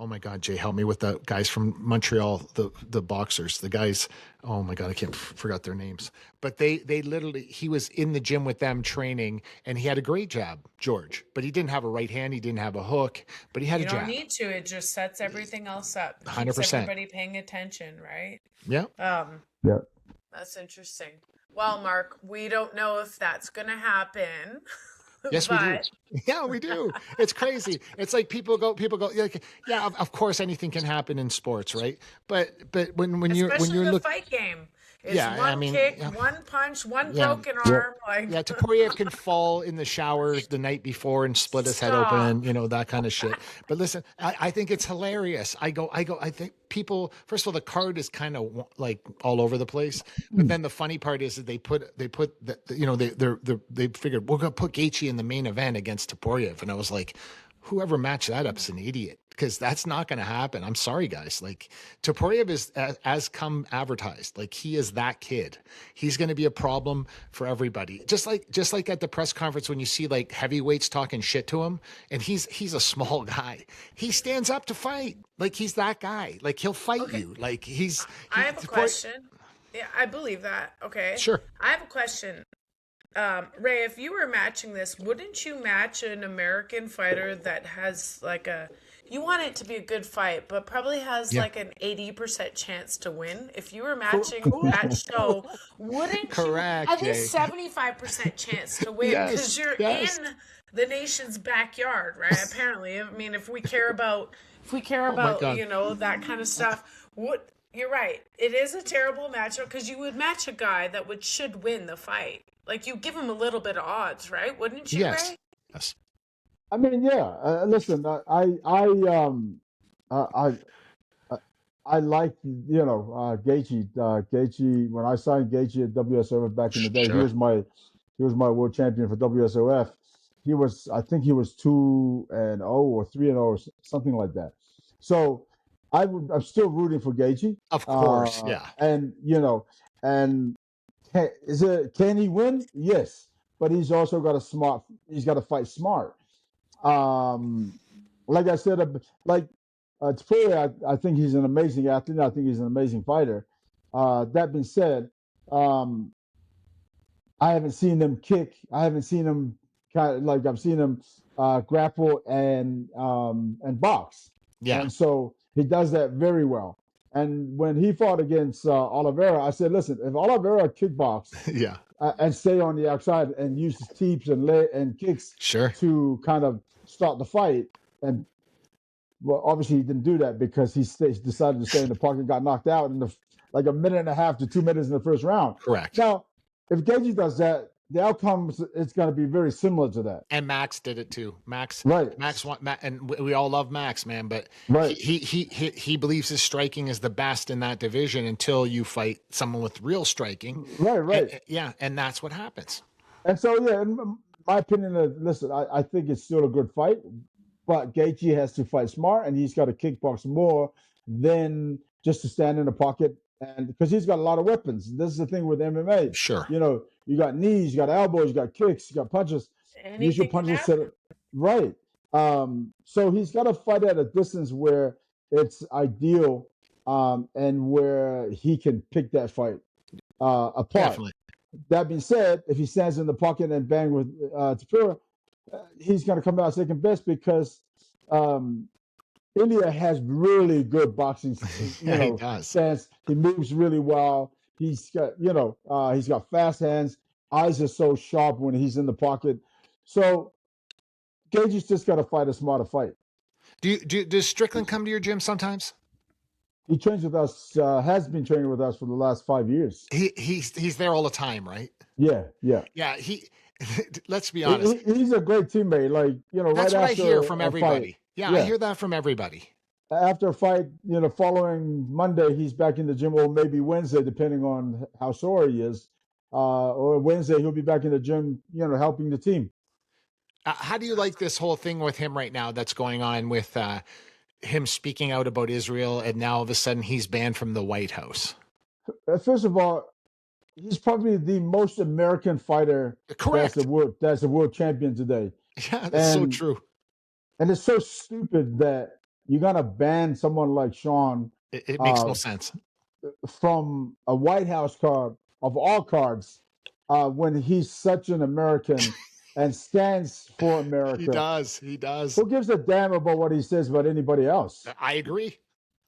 oh my God, Jay, help me with the guys from Montreal, the boxers, the guys. Oh my God, I forgot their names. But they literally, he was in the gym with them training, and he had a great jab, George. But he didn't have a right hand, he didn't have a hook, but he had a jab. You don't need to. It just sets everything else up. 100%. Keeps everybody paying attention, right? Yeah. Yeah. That's interesting. Well, Mark, we don't know if that's going to happen. Yes, we do. Yeah, we do. It's crazy. It's like people go like, yeah, of course anything can happen in sports, right? But when you're the fight game. It's one kick, one punch, one broken arm. Like Toporiev can fall in the shower the night before and split his head open, that kind of shit. But listen, I think it's hilarious. I think people, first of all, the card is kind of like all over the place. But then the funny part is that they figured we're going to put Gaethje in the main event against Toporiev. And I was like, whoever matched that up is an idiot, because that's not going to happen. I'm sorry, guys. Like Toporiev is as come advertised. Like he is that kid. He's going to be a problem for everybody. Just like at the press conference when you see like heavyweights talking shit to him, and he's a small guy. He stands up to fight. Like he's that guy. Like he'll fight you. Like I have a question. Yeah, I believe that. Okay. Sure. I have a question. Ray, if you were matching this, wouldn't you match an American fighter that has you want it to be a good fight, but probably has like an 80% chance to win? If you were matching that show, wouldn't you at least 75% chance to win? Because you're in the nation's backyard, right? Apparently, I mean, if we care about that kind of stuff, you're right. It is a terrible matchup because you would match a guy that should win the fight. Like you give him a little bit of odds, right? Wouldn't you? Yes. Ray? Yes. I mean, yeah. Listen, I like Gaethje. Gaethje. When I signed Gaethje at WSOF back in the day, he was my world champion for WSOF. I think he was 2-0 or 3-0, something like that. So I'm still rooting for Gaethje. Of course, yeah. And can he win? Yes, but he's also he's got to fight smart. Like I said, like Taporia, I think he's an amazing athlete. I think he's an amazing fighter. That being said, I haven't seen him kick. I haven't seen him kind of like I've seen him grapple and box. Yeah. And so he does that very well. And when he fought against Oliveira, I said, listen, if Oliveira kickbox yeah, and stay on the outside and use his teeps and kicks sure, to kind of start the fight, and well, obviously he didn't do that because he decided to stay in the pocket, got knocked out in like a minute and a half to 2 minutes in the first round. Correct. Now, if Gaethje does that, the outcome is going to be very similar to that. And Max did it too. Max, and we all love Max, man. But right. he believes his striking is the best in that division until you fight someone with real striking. Right. And that's what happens. And so, in my opinion, listen, I think it's still a good fight, but Gaethje has to fight smart, and he's got to kickbox more than just to stand in the pocket. And because he's got a lot of weapons. This is the thing with MMA. Sure. You got knees, you got elbows, you got kicks, you got punches. Use your punches right. So he's got to fight at a distance where it's ideal, and where he can pick that fight apart. Definitely. That being said, if he stands in the pocket and bang with Taporia, he's going to come out second best because India has really good boxing stance. He moves really well. He's got he's got fast hands. Eyes are so sharp when he's in the pocket. So Gaethje's just got to fight a smarter fight. Does Strickland come to your gym sometimes? He trains with us. Has been training with us for the last 5 years. He's there all the time, right? Yeah. Let's be honest. He's a great teammate. Like that's right what after I hear from everybody. Fight, yeah, I hear that from everybody. After a fight, following Monday, he's back in the gym, or maybe Wednesday, depending on how sore he is. Or Wednesday, he'll be back in the gym, helping the team. How do you like this whole thing with him right now that's going on with him speaking out about Israel, and now all of a sudden he's banned from the White House? First of all, he's probably the most American fighter. Correct. That's the world champion today. Yeah, that's so true. And it's so stupid that you're gonna ban someone like Sean. It makes no sense. From a White House card of all cards, when he's such an American and stands for America. He does. Who gives a damn about what he says about anybody else? I agree.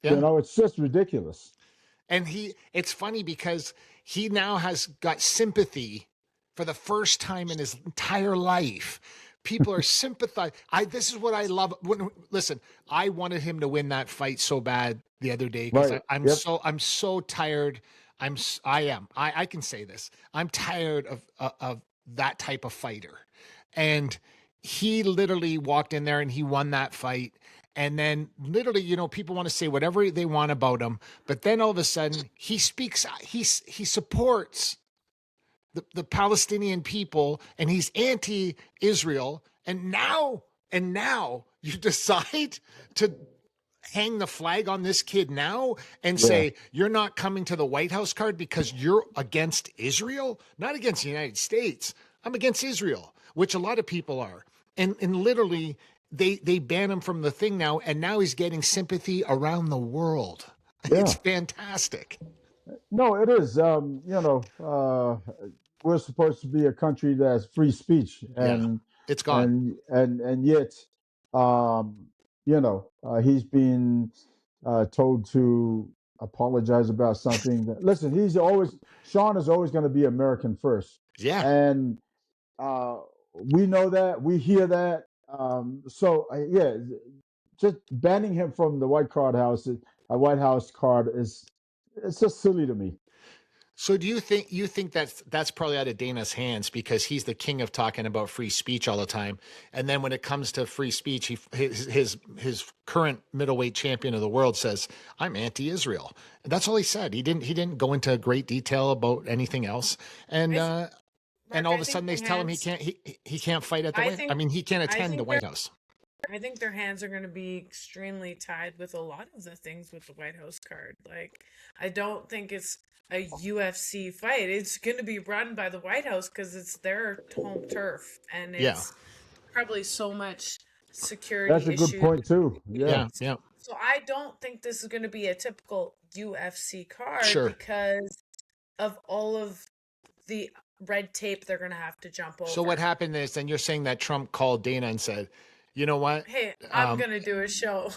Yeah. It's just ridiculous. And it's funny because he now has got sympathy for the first time in his entire life. People are sympathizing. This is what I love. Listen, I wanted him to win that fight so bad the other day because I'm so tired. I can say this. I'm tired of that type of fighter. And he literally walked in there and he won that fight. And then literally, people want to say whatever they want about him, but then all of a sudden he speaks, he supports the Palestinian people, and he's anti-Israel. And now you decide to hang the flag on this kid now and say, you're not coming to the White House card because you're against Israel, not against the United States. I'm against Israel, which a lot of people are. And literally they ban him from the thing now. And now he's getting sympathy around the world. Yeah. It's fantastic. No, it is. We're supposed to be a country that's free speech, and it's gone. And yet, he's been told to apologize about something. Listen, Sean is always going to be American first. Yeah. And we know that, we hear that. Just banning him from the White House card it's just silly to me. So do you think that's probably out of Dana's hands because he's the king of talking about free speech all the time, and then when it comes to free speech, his current middleweight champion of the world says, "I'm anti-Israel." And that's all he said. He didn't go into great detail about anything else, and all of a sudden they tell him he can't fight at the White. I mean, he can't attend the White House. I think their hands are going to be extremely tied with a lot of the things with the White House card. Like, I don't think it's a UFC fight. It's going to be run by the White House because it's their home turf, and it's probably so much security That's a issues. good point too. Yeah. So I don't think this is going to be a typical UFC card Sure. because of all of the red tape they're going to have to jump over. So what happened is, then you're saying that Trump called Dana and said, you know what? Hey, I'm going to do a show.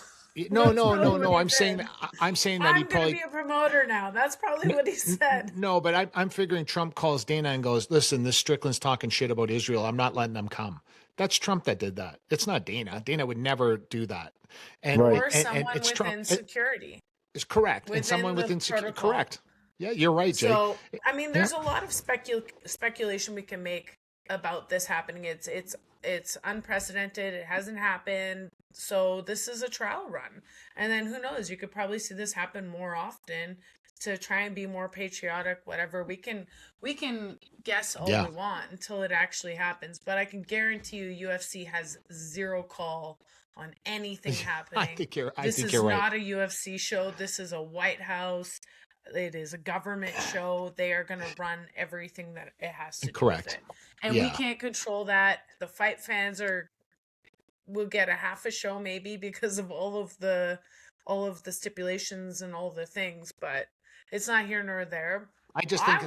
No. I'm saying that I'm going to be a promoter now. That's probably what he said. No, but I'm figuring Trump calls Dana and goes, listen, this Strickland's talking shit about Israel. I'm not letting them come. That's Trump that did that. It's not Dana. Dana would never do that. And, or someone within Trump. Security. It's correct. And someone within security. Correct. Yeah, you're right, Jay. So, I mean, there's a lot of speculation we can make about this happening. It's unprecedented. It hasn't happened. So this is a trial run. And then who knows? You could probably see this happen more often to try and be more patriotic, whatever. We can guess all we want until it actually happens. But I can guarantee you UFC has zero call on anything happening. I think you're right. This is not a UFC show. This is a White House. It is a government show. They are going to run everything that it has to do with it. And we can't control that. The fight fans will get a half a show maybe because of all of the stipulations and all the things, but it's not here nor there. I just think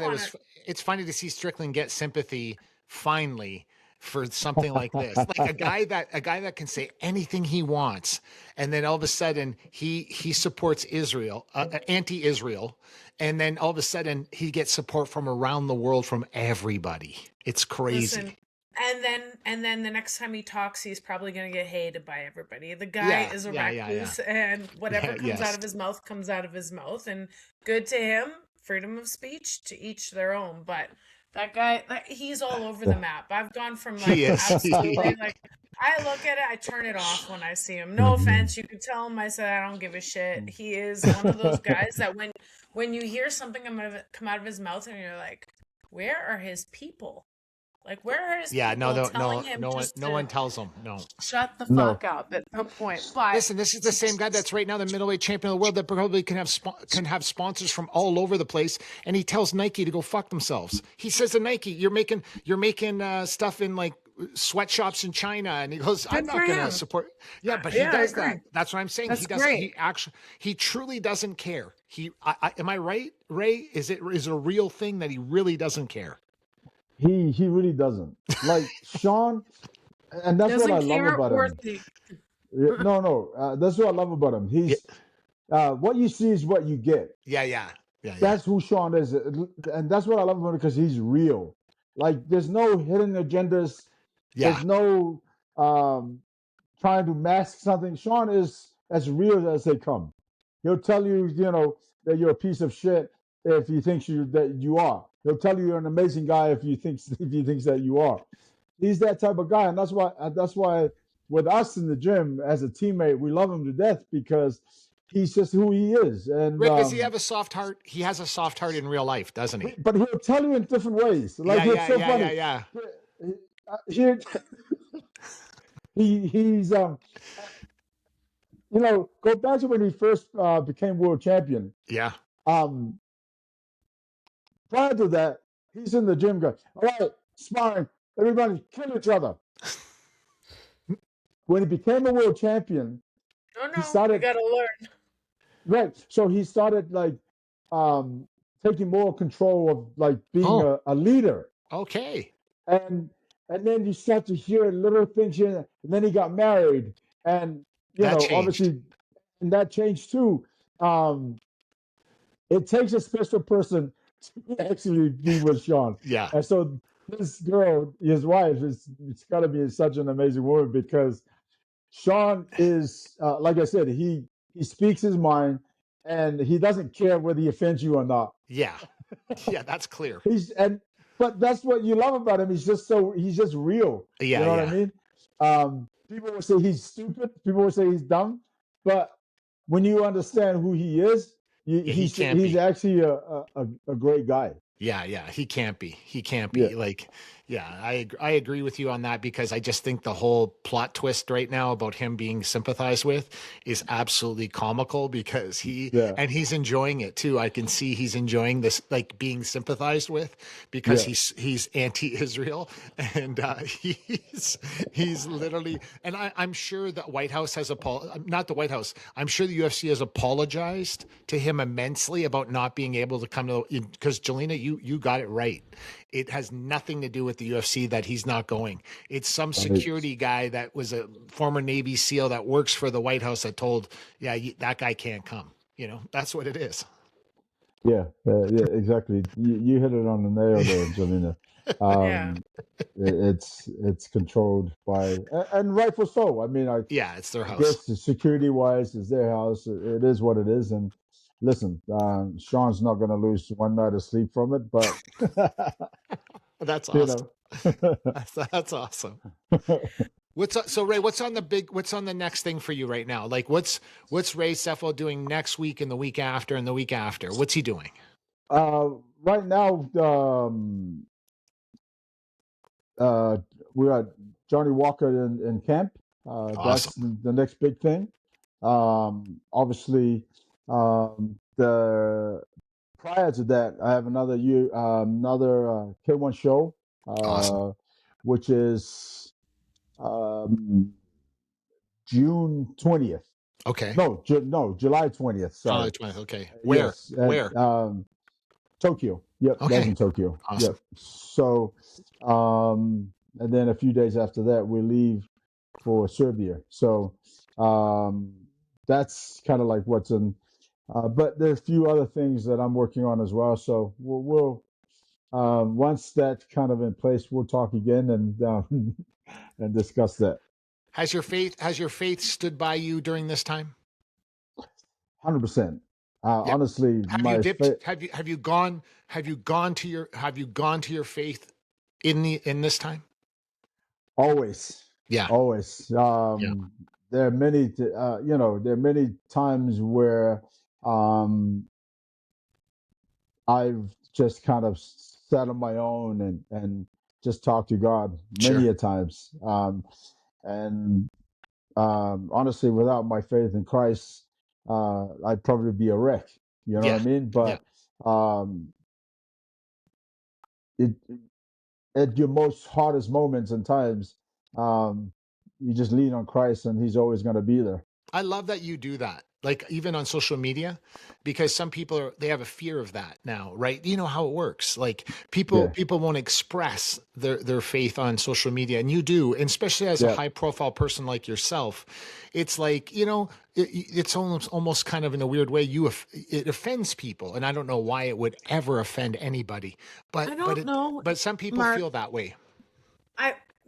it's funny to see Strickland get sympathy finally for something like this. Like a guy that can say anything he wants, and then all of a sudden he supports Israel, anti-Israel, and then all of a sudden he gets support from around the world from everybody. It's crazy. Listen, and then the next time he talks, he's probably going to get hated by everybody. The guy is a recluse, and whatever comes out of his mouth comes out of his mouth, and good to him. Freedom of speech, to each their own, but that guy, he's all over the map. I've gone from absolutely I look at it, I turn it off when I see him. No offense, you can tell him I said I don't give a shit. He is one of those guys that when you hear something come out of his mouth and you're like, where are his people? Like, where are his people? No one tells him. No. Shut the fuck up at some point. But listen, this is the same guy that's right now the middleweight champion of the world that probably can have sponsors from all over the place, and he tells Nike to go fuck themselves. He says to Nike, "You're making stuff in like sweatshops in China," and he goes, "I'm not going to support." Yeah, but he does that. That's what I'm saying. That's great. He truly doesn't care. Am I right, Ray? Is it a real thing that he really doesn't care? He really doesn't. Like Sean, and that's what I love about him. That's what I love about him. He's what you see is what you get. Yeah. That's who Sean is, and that's what I love about him because he's real. Like there's no hidden agendas. Yeah. There's no trying to mask something. Sean is as real as they come. He'll tell you, that you're a piece of shit if he thinks that you are. He'll tell you you're an amazing guy if he thinks that you are. He's that type of guy, and that's why with us in the gym as a teammate, we love him to death because he's just who he is. And Rick, does he have a soft heart? He has a soft heart in real life, doesn't he? But he'll tell you in different ways. Like funny. Yeah. He's go back to when he first became world champion. Yeah. Prior to that, he's in the gym going, all right, sparring, everybody kill each other. When he became a world champion, he started. You gotta learn. Right. So he started taking more control of like being a leader. Okay. And then you start to hear little things here. And then he got married. And obviously and that changed too. It takes a special person to actually be with Sean. Yeah. And so this girl, his wife, it's got to be such an amazing woman because Sean is, like I said, he speaks his mind and he doesn't care whether he offends you or not. Yeah. Yeah, that's clear. But that's what you love about him. He's just real. Yeah. You know what I mean? People will say he's stupid. People will say he's dumb. But when you understand who he is, he's actually a great guy. Yeah. He can't be. Yeah. Like, Yeah, I agree with you on that, because I just think the whole plot twist right now about him being sympathized with is absolutely comical, because he's enjoying it too. I can see he's enjoying this, like being sympathized with, because he's anti-Israel, and he's literally, and I'm sure the White House has not the White House. I'm sure the UFC has apologized to him immensely about not being able to come to, because Jelena, you got it right. It has nothing to do with the UFC that he's not going. It's some security guy that was a former Navy SEAL that works for the White House that told, that guy can't come. That's what it is. Yeah, exactly. You hit it on the nail there, Jelena. It's controlled by, and rightful so. I mean, it's their house. I guess security wise, it's their house. It is what it is. And listen, Sean's not going to lose one night of sleep from it, but that's awesome. That's awesome. So Ray, what's on the next thing for you right now? Like what's Ray Sefo doing next week and the week after and the week after? What's he doing? Right now, we got Johnny Walker in camp. Awesome. That's the next big thing. Obviously, the prior to that, I have another K1 show, awesome. which is June 20th. Okay. No, July 20th. Sorry. July 20th. Okay. Where? Yes, where? Tokyo. Yep. Okay. That's in Tokyo. Awesome. Yep. So, and then a few days after that, we leave for Serbia. So, that's kind of like what's in. But there's a few other things that I'm working on as well. So we'll once that's kind of in place, we'll talk again and and discuss that. Has your faith stood by you during this time? 100%. Honestly, have you gone to your faith in this time? Always. Yeah. Always. There are many, there are many times where I've just kind of sat on my own and just talked to God many a times. And honestly, without my faith in Christ, I'd probably be a wreck. You know what I mean? But at your most hardest moments and times, you just lean on Christ, and He's always going to be there. I love that you do that, like even on social media, because some people they have a fear of that now, right? You know how it works. Like people won't express their faith on social media, and you do, and especially as a high profile person like yourself. It's like, it's almost kind of in a weird way, it offends people, and I don't know why it would ever offend anybody, but some people feel that way.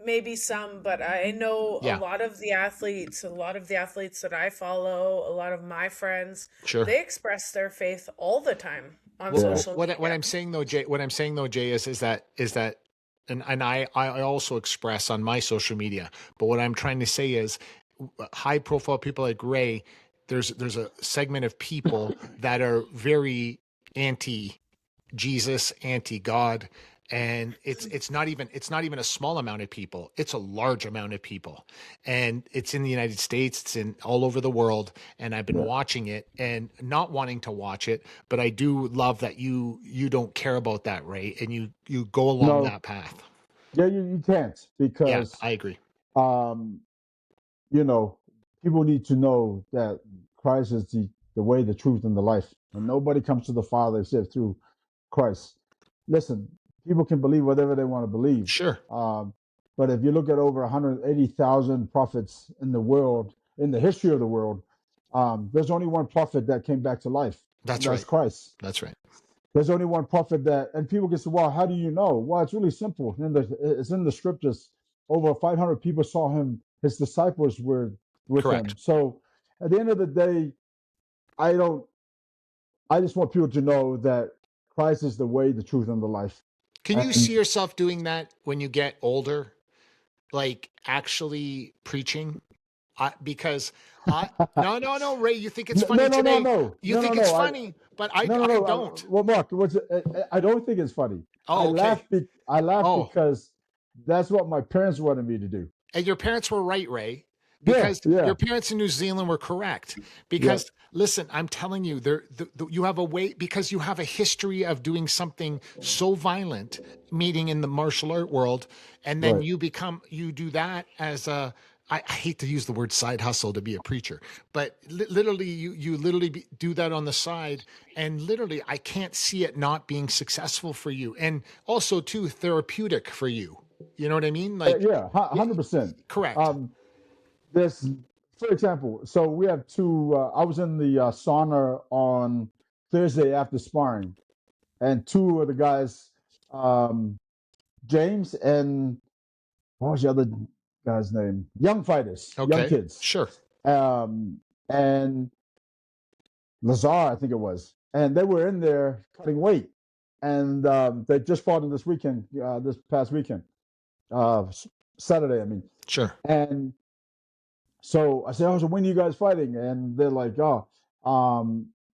Maybe some, but I know a lot of the athletes that I follow, a lot of my friends, they express their faith all the time on social media. What I'm saying though, Jay, is that, and I also express on my social media, but what I'm trying to say is, high profile people like Ray, there's a segment of people that are very anti-Jesus, anti-God. And it's not even a small amount of people. It's a large amount of people, and it's in the United States. It's in all over the world. And I've been watching it and not wanting to watch it, but I do love that you don't care about that, Ray, and you go along that path. Yeah, you can't, because I agree. People need to know that Christ is the way, the truth, and the life, and nobody comes to the Father except through Christ. Listen. People can believe whatever they want to believe. Sure. But if you look at over 180,000 prophets in the world, in the history of the world, there's only one prophet that came back to life. That's Christ. That's right. There's only one prophet and people can say, well, how do you know? Well, it's really simple. It's in the scriptures. Over 500 people saw him. His disciples were with him. So at the end of the day, I just want people to know that Christ is the way, the truth, and the life. Can you see yourself doing that when you get older, like actually preaching? Because no, Ray, you think it's funny today? No. You think it's funny, but I don't. Well, Mark, I don't think it's funny. Oh, okay. I laugh because that's what my parents wanted me to do. And your parents were right, Ray. Because your parents in New Zealand were correct. Because listen, I'm telling you, you have a way, because you have a history of doing something so violent, meeting in the martial art world, and then you do that as a, I hate to use the word side hustle to be a preacher, but literally you literally do that on the side, and literally I can't see it not being successful for you, and also too therapeutic for you. You know what I mean? Like 100%. Correct. This, for example, so we have two. I was in the sauna on Thursday after sparring, and two of the guys, James and what was the other guy's name? Young fighters, young kids. Sure. And Lazar, I think it was, and they were in there cutting weight, and they just fought in this weekend, this past weekend, Saturday, I mean. Sure. And so I said, "Oh, so when are you guys fighting?" And they're like, "Oh,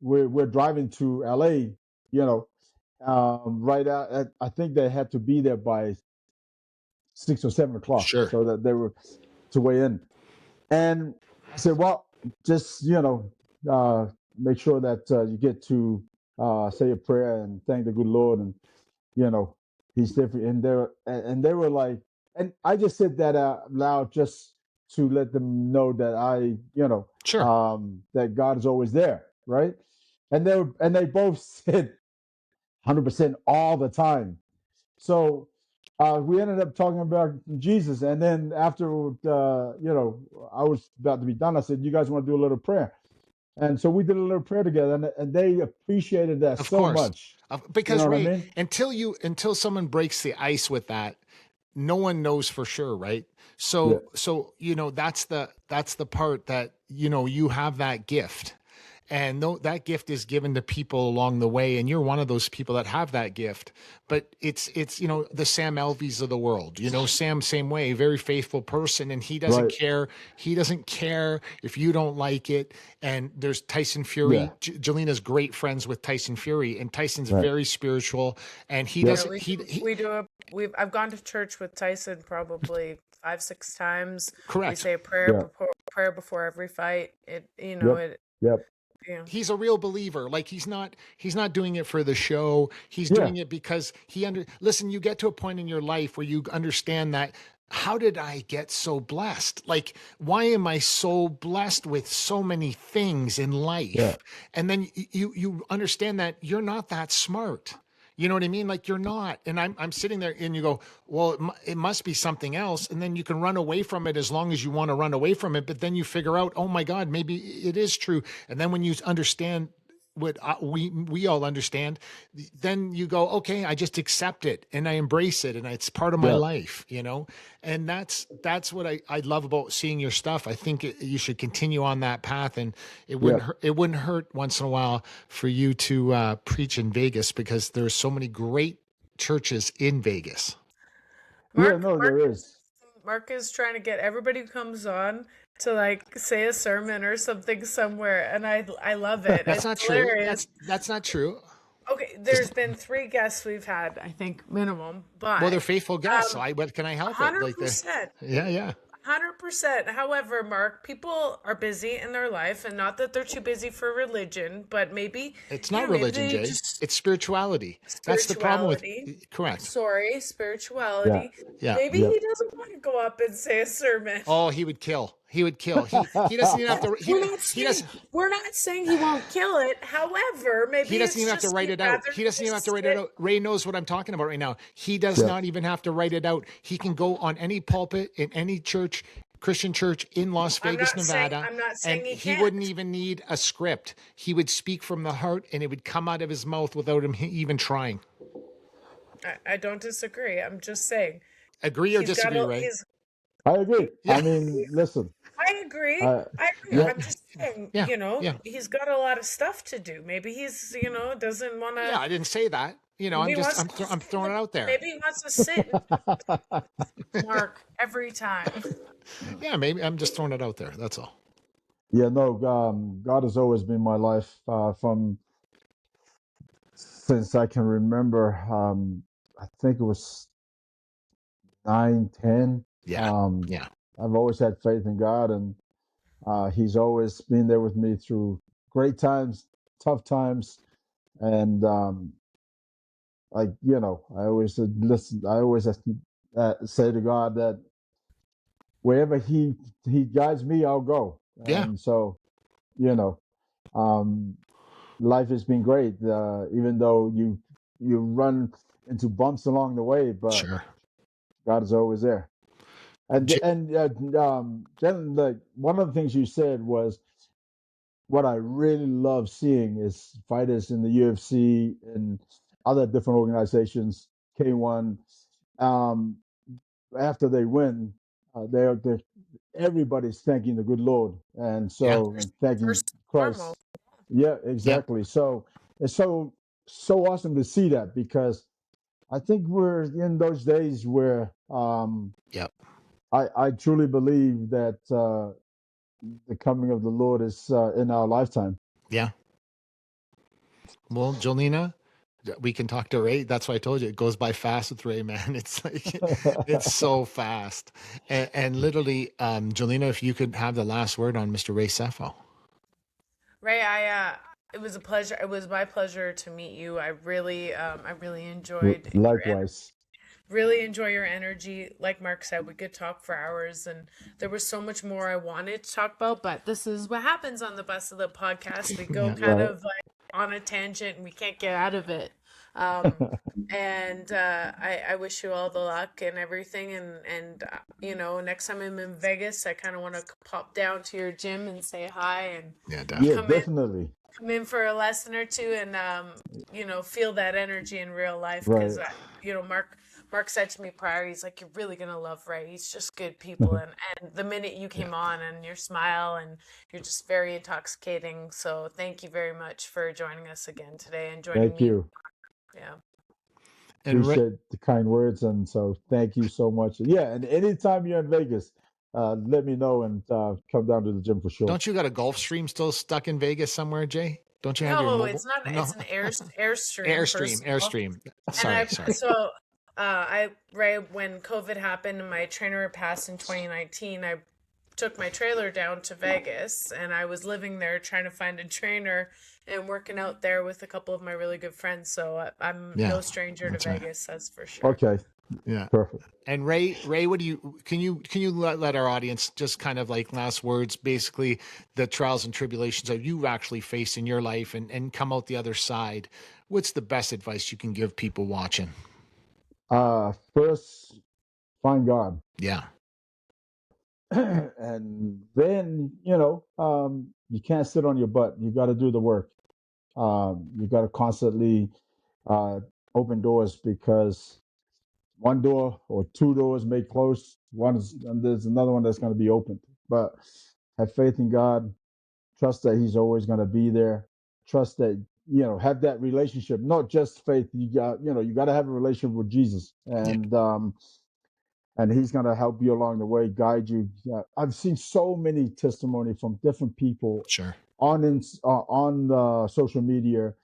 we're driving to LA, right out. I think they had to be there by 6 or 7 o'clock, so that they were to weigh in." And I said, "Well, just make sure that you get to say a prayer and thank the good Lord, and He's different." And they were like, and I just said that out loud just to let them know that that God is always there, right? And they both said 100% all the time. So we ended up talking about Jesus, and then after I was about to be done, I said, "You guys want to do a little prayer?" And so we did a little prayer together, and they appreciated that much. Because Ray, I mean? until someone breaks the ice with that, no one knows for sure, right? So that's the part that you have that gift, and that gift is given to people along the way, and you're one of those people that have that gift. But it's the Sam Alveys of the world, Sam, same way, very faithful person, and he doesn't care. He doesn't care if you don't like it. And there's Tyson Fury. Yeah. Jelena's great friends with Tyson Fury, and Tyson's very spiritual, and he doesn't. I've gone to church with Tyson probably 5-6 times. Correct. We say a prayer before every fight. He's a real believer. Like he's not doing it for the show. He's doing it because listen, you get to a point in your life where you understand that, how did I get so blessed? Like, why am I so blessed with so many things in life? Yeah. And then you understand that you're not that smart. You know what I mean? Like you're not. And I'm sitting there and you go, well, it must be something else. And then you can run away from it as long as you want to run away from it. But then you figure out, oh my God, maybe it is true. And then when you understand what we all understand, then you go, okay, I just accept it and I embrace it, and it's part of my life, and that's what I love about seeing your stuff. I think you should continue on that path, and it wouldn't hurt once in a while for you to preach in Vegas, because there's so many great churches in Vegas. There is. Mark is trying to get everybody who comes on to like say a sermon or something somewhere, and I love it. That's not hilarious. True. That's not true. Okay, there's been 3 guests we've had, I think, minimum, but they're faithful guests. So what can I help 100%. Yeah. 100%. However, Mark, people are busy in their life, and not that they're too busy for religion, but maybe it's not religion, Jay. It's spirituality. That's the problem with correct. Sorry, spirituality. Yeah. Maybe he doesn't want to go up and say a sermon. Oh, he would kill. He doesn't even have to. We're not saying he won't kill it. However, maybe he doesn't even have to write it out. He doesn't even have to write it out. Ray knows what I'm talking about right now. He does not even have to write it out. He can go on any pulpit in any church, Christian church in Las Vegas, Nevada. I'm not saying he wouldn't even need a script. He would speak from the heart, and it would come out of his mouth without him even trying. I don't disagree. I'm just saying. Agree or disagree, Ray? I agree. Yeah. I mean, listen. I agree. I'm just saying, he's got a lot of stuff to do. Maybe he's, doesn't want to. Yeah, I didn't say that. I'm throwing it out there. Maybe he wants to sit, Mark, every time. Yeah, maybe I'm just throwing it out there. That's all. Yeah, no, God has always been my life since I can remember. I think it was 9, 10. Yeah. I've always had faith in God, and he's always been there with me through great times, tough times, and I always listen. I always say to God that wherever He guides me, I'll go. And so, life has been great, even though you run into bumps along the way, but God is always there. And then, like, one of the things you said was, what I really love seeing is fighters in the UFC and other different organizations, K1, after they win, they're everybody's thanking the good Lord, and and thanking Christ. Yeah, exactly. So it's so awesome to see that, because I think we're in those days where I truly believe that the coming of the Lord is in our lifetime. Yeah. Well, Jelena, we can talk to Ray. That's why I told you it goes by fast with Ray, man. It's like it's so fast. And literally, Jelena, if you could have the last word on Mr. Ray Sefo. Ray, it was a pleasure. It was my pleasure to meet you. I really enjoyed. Likewise. Really enjoy your energy. Like Mark said, we could talk for hours, and there was so much more I wanted to talk about, but this is what happens on the Best of the Podcast. We go kind of like on a tangent and we can't get out of it. And I wish you all the luck and everything. And next time I'm in Vegas, I kind of want to pop down to your gym and say hi, and definitely come in for a lesson or two, and feel that energy in real life, because Mark said to me prior, he's like, you're really going to love Ray. He's just good people. And the minute you came on, and your smile, and you're just very intoxicating. So thank you very much for joining us again today, and joining me. Thank you. Yeah. Appreciate the kind words. And so thank you so much. Yeah. And anytime you're in Vegas, let me know, and come down to the gym for sure. Don't you got a Gulf Stream still stuck in Vegas somewhere, Jay? Don't you have your mobile? No, it's not. No. It's an Airstream. Airstream. Sorry. So Ray, when COVID happened and my trainer passed in 2019, I took my trailer down to Vegas, and I was living there trying to find a trainer and working out there with a couple of my really good friends. So I'm no stranger to Vegas, that's for sure. Okay. Yeah. Perfect. And Ray, what can you let our audience just kind of like last words, basically the trials and tribulations that you actually faced in your life, and come out the other side. What's the best advice you can give people watching? First, find God. Yeah. And then, you can't sit on your butt. You got to do the work. You got to constantly open doors, because one door or two doors may close. And there's another one that's going to be opened. But have faith in God. Trust that He's always going to be there. Trust that, have that relationship, not just faith. You got to have a relationship with Jesus, and He's going to help you along the way, guide you. I've seen so many testimonies from different people on social media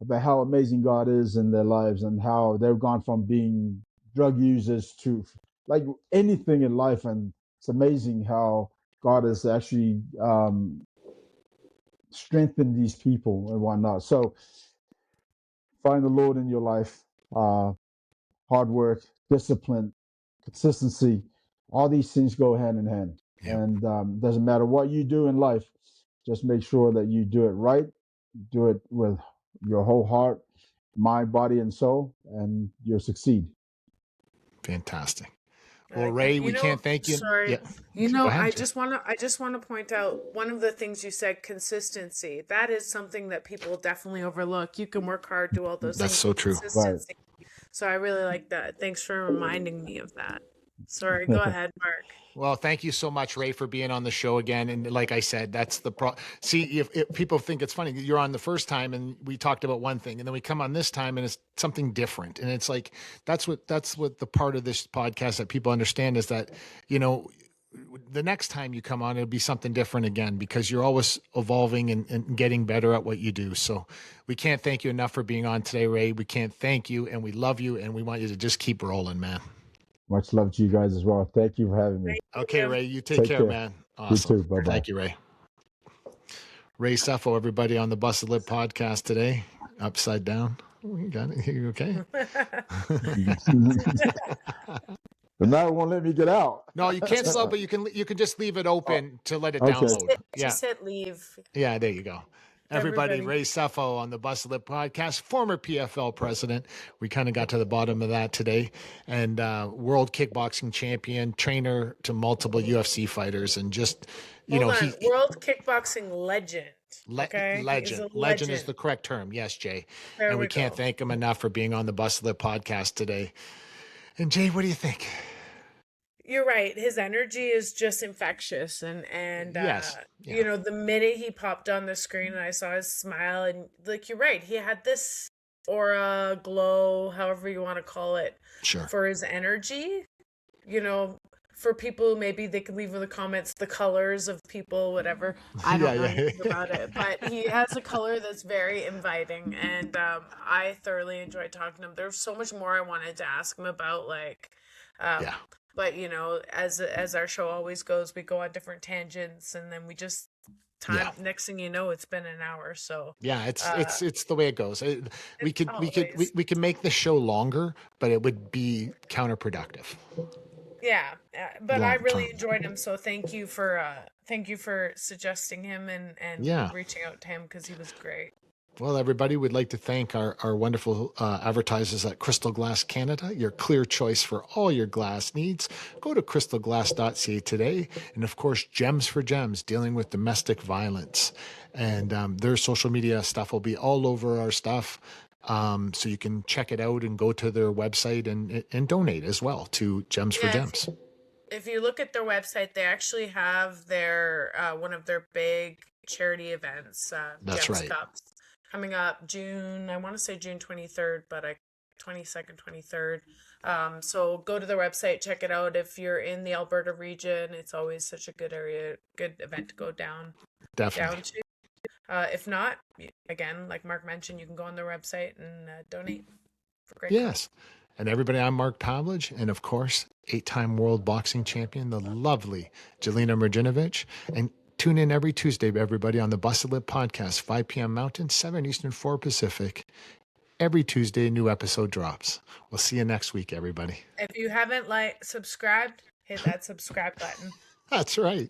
about how amazing God is in their lives, and how they've gone from being drug users to like anything in life. And it's amazing how God has actually strengthen these people and whatnot. So find the Lord in your life. Hard work, discipline, consistency, all these things go hand in hand. And doesn't matter what you do in life, just make sure that you do it right, do it with your whole heart, mind, body, and soul, and you'll succeed. Fantastic. Well, Ray, we can't thank you. Sorry. Yeah. I just want to point out one of the things you said, consistency. That is something that people definitely overlook. You can work hard, do all those things. That's so true. Right. So I really like that. Thanks for reminding me of that. Sorry, go ahead, Mark. Well, thank you so much, Ray, for being on the show again. And like I said, that's the See, if people think it's funny, you're on the first time and we talked about one thing, and then we come on this time and it's something different. And it's like, that's what the part of this podcast that people understand is that, the next time you come on, it'll be something different again, because you're always evolving and getting better at what you do. So we can't thank you enough for being on today, Ray. We can't thank you, and we love you, and we want you to just keep rolling, man. Much love to you guys as well. Thank you for having me. Okay, Ray, you take care, man. Awesome. You too. Bye-bye. Thank you, Ray. Ray Sefo, everybody on the Busted Lip podcast today. Upside down. You got it. You okay? But now it won't let me get out. No, you can't slow, but you can just leave it open to let it download. Just hit leave. Yeah, there you go. Everybody, Ray Sefo on the Busted Lip podcast, former PFL president. We kind of got to the bottom of that today. And world kickboxing champion, trainer to multiple UFC fighters, and just, world kickboxing legend. Legend. Legend is the correct term. Yes, Jay. And we can't thank him enough for being on the Busted Lip podcast today. And Jay, what do you think? You're right. His energy is just infectious, and yes. The minute he popped on the screen and I saw his smile, and like you're right, he had this aura, glow, however you want to call it, for his energy. For people, maybe they can leave in the comments the colors of people, whatever. I don't know anything about it, but he has a color that's very inviting, and I thoroughly enjoyed talking to him. There's so much more I wanted to ask him about, But as our show always goes, we go on different tangents, and then we just next thing you know, it's been an hour. So it's the way it goes. We could make the show longer, but it would be counterproductive. Yeah, but I really enjoyed him. So thank you for suggesting him and reaching out to him, because he was great. Well, everybody, would like to thank our wonderful advertisers at Crystal Glass Canada, your clear choice for all your glass needs. Go to crystalglass.ca today. And of course, Gems for Gems, dealing with domestic violence. And their social media stuff will be all over our stuff. So you can check it out and go to their website and donate as well to Gems for Gems. If you look at their website, they actually have their one of their big charity events, That's Gems right. Cups, coming up June 23rd, but 22nd, 23rd. So go to their website, check it out. If you're in the Alberta region, it's always such a good event to go down. Definitely. Down to. If not, again, like Mark mentioned, you can go on their website and donate for great. Yes. And everybody, I'm Mark Pavelich, and of course, 8-time world boxing champion, the lovely Jelena Mrdjenovich. And tune in every Tuesday, everybody, on the Busted Lip podcast, 5 p.m. Mountain, 7 Eastern, 4 Pacific. Every Tuesday, a new episode drops. We'll see you next week, everybody. If you haven't subscribed, hit that subscribe button. That's right.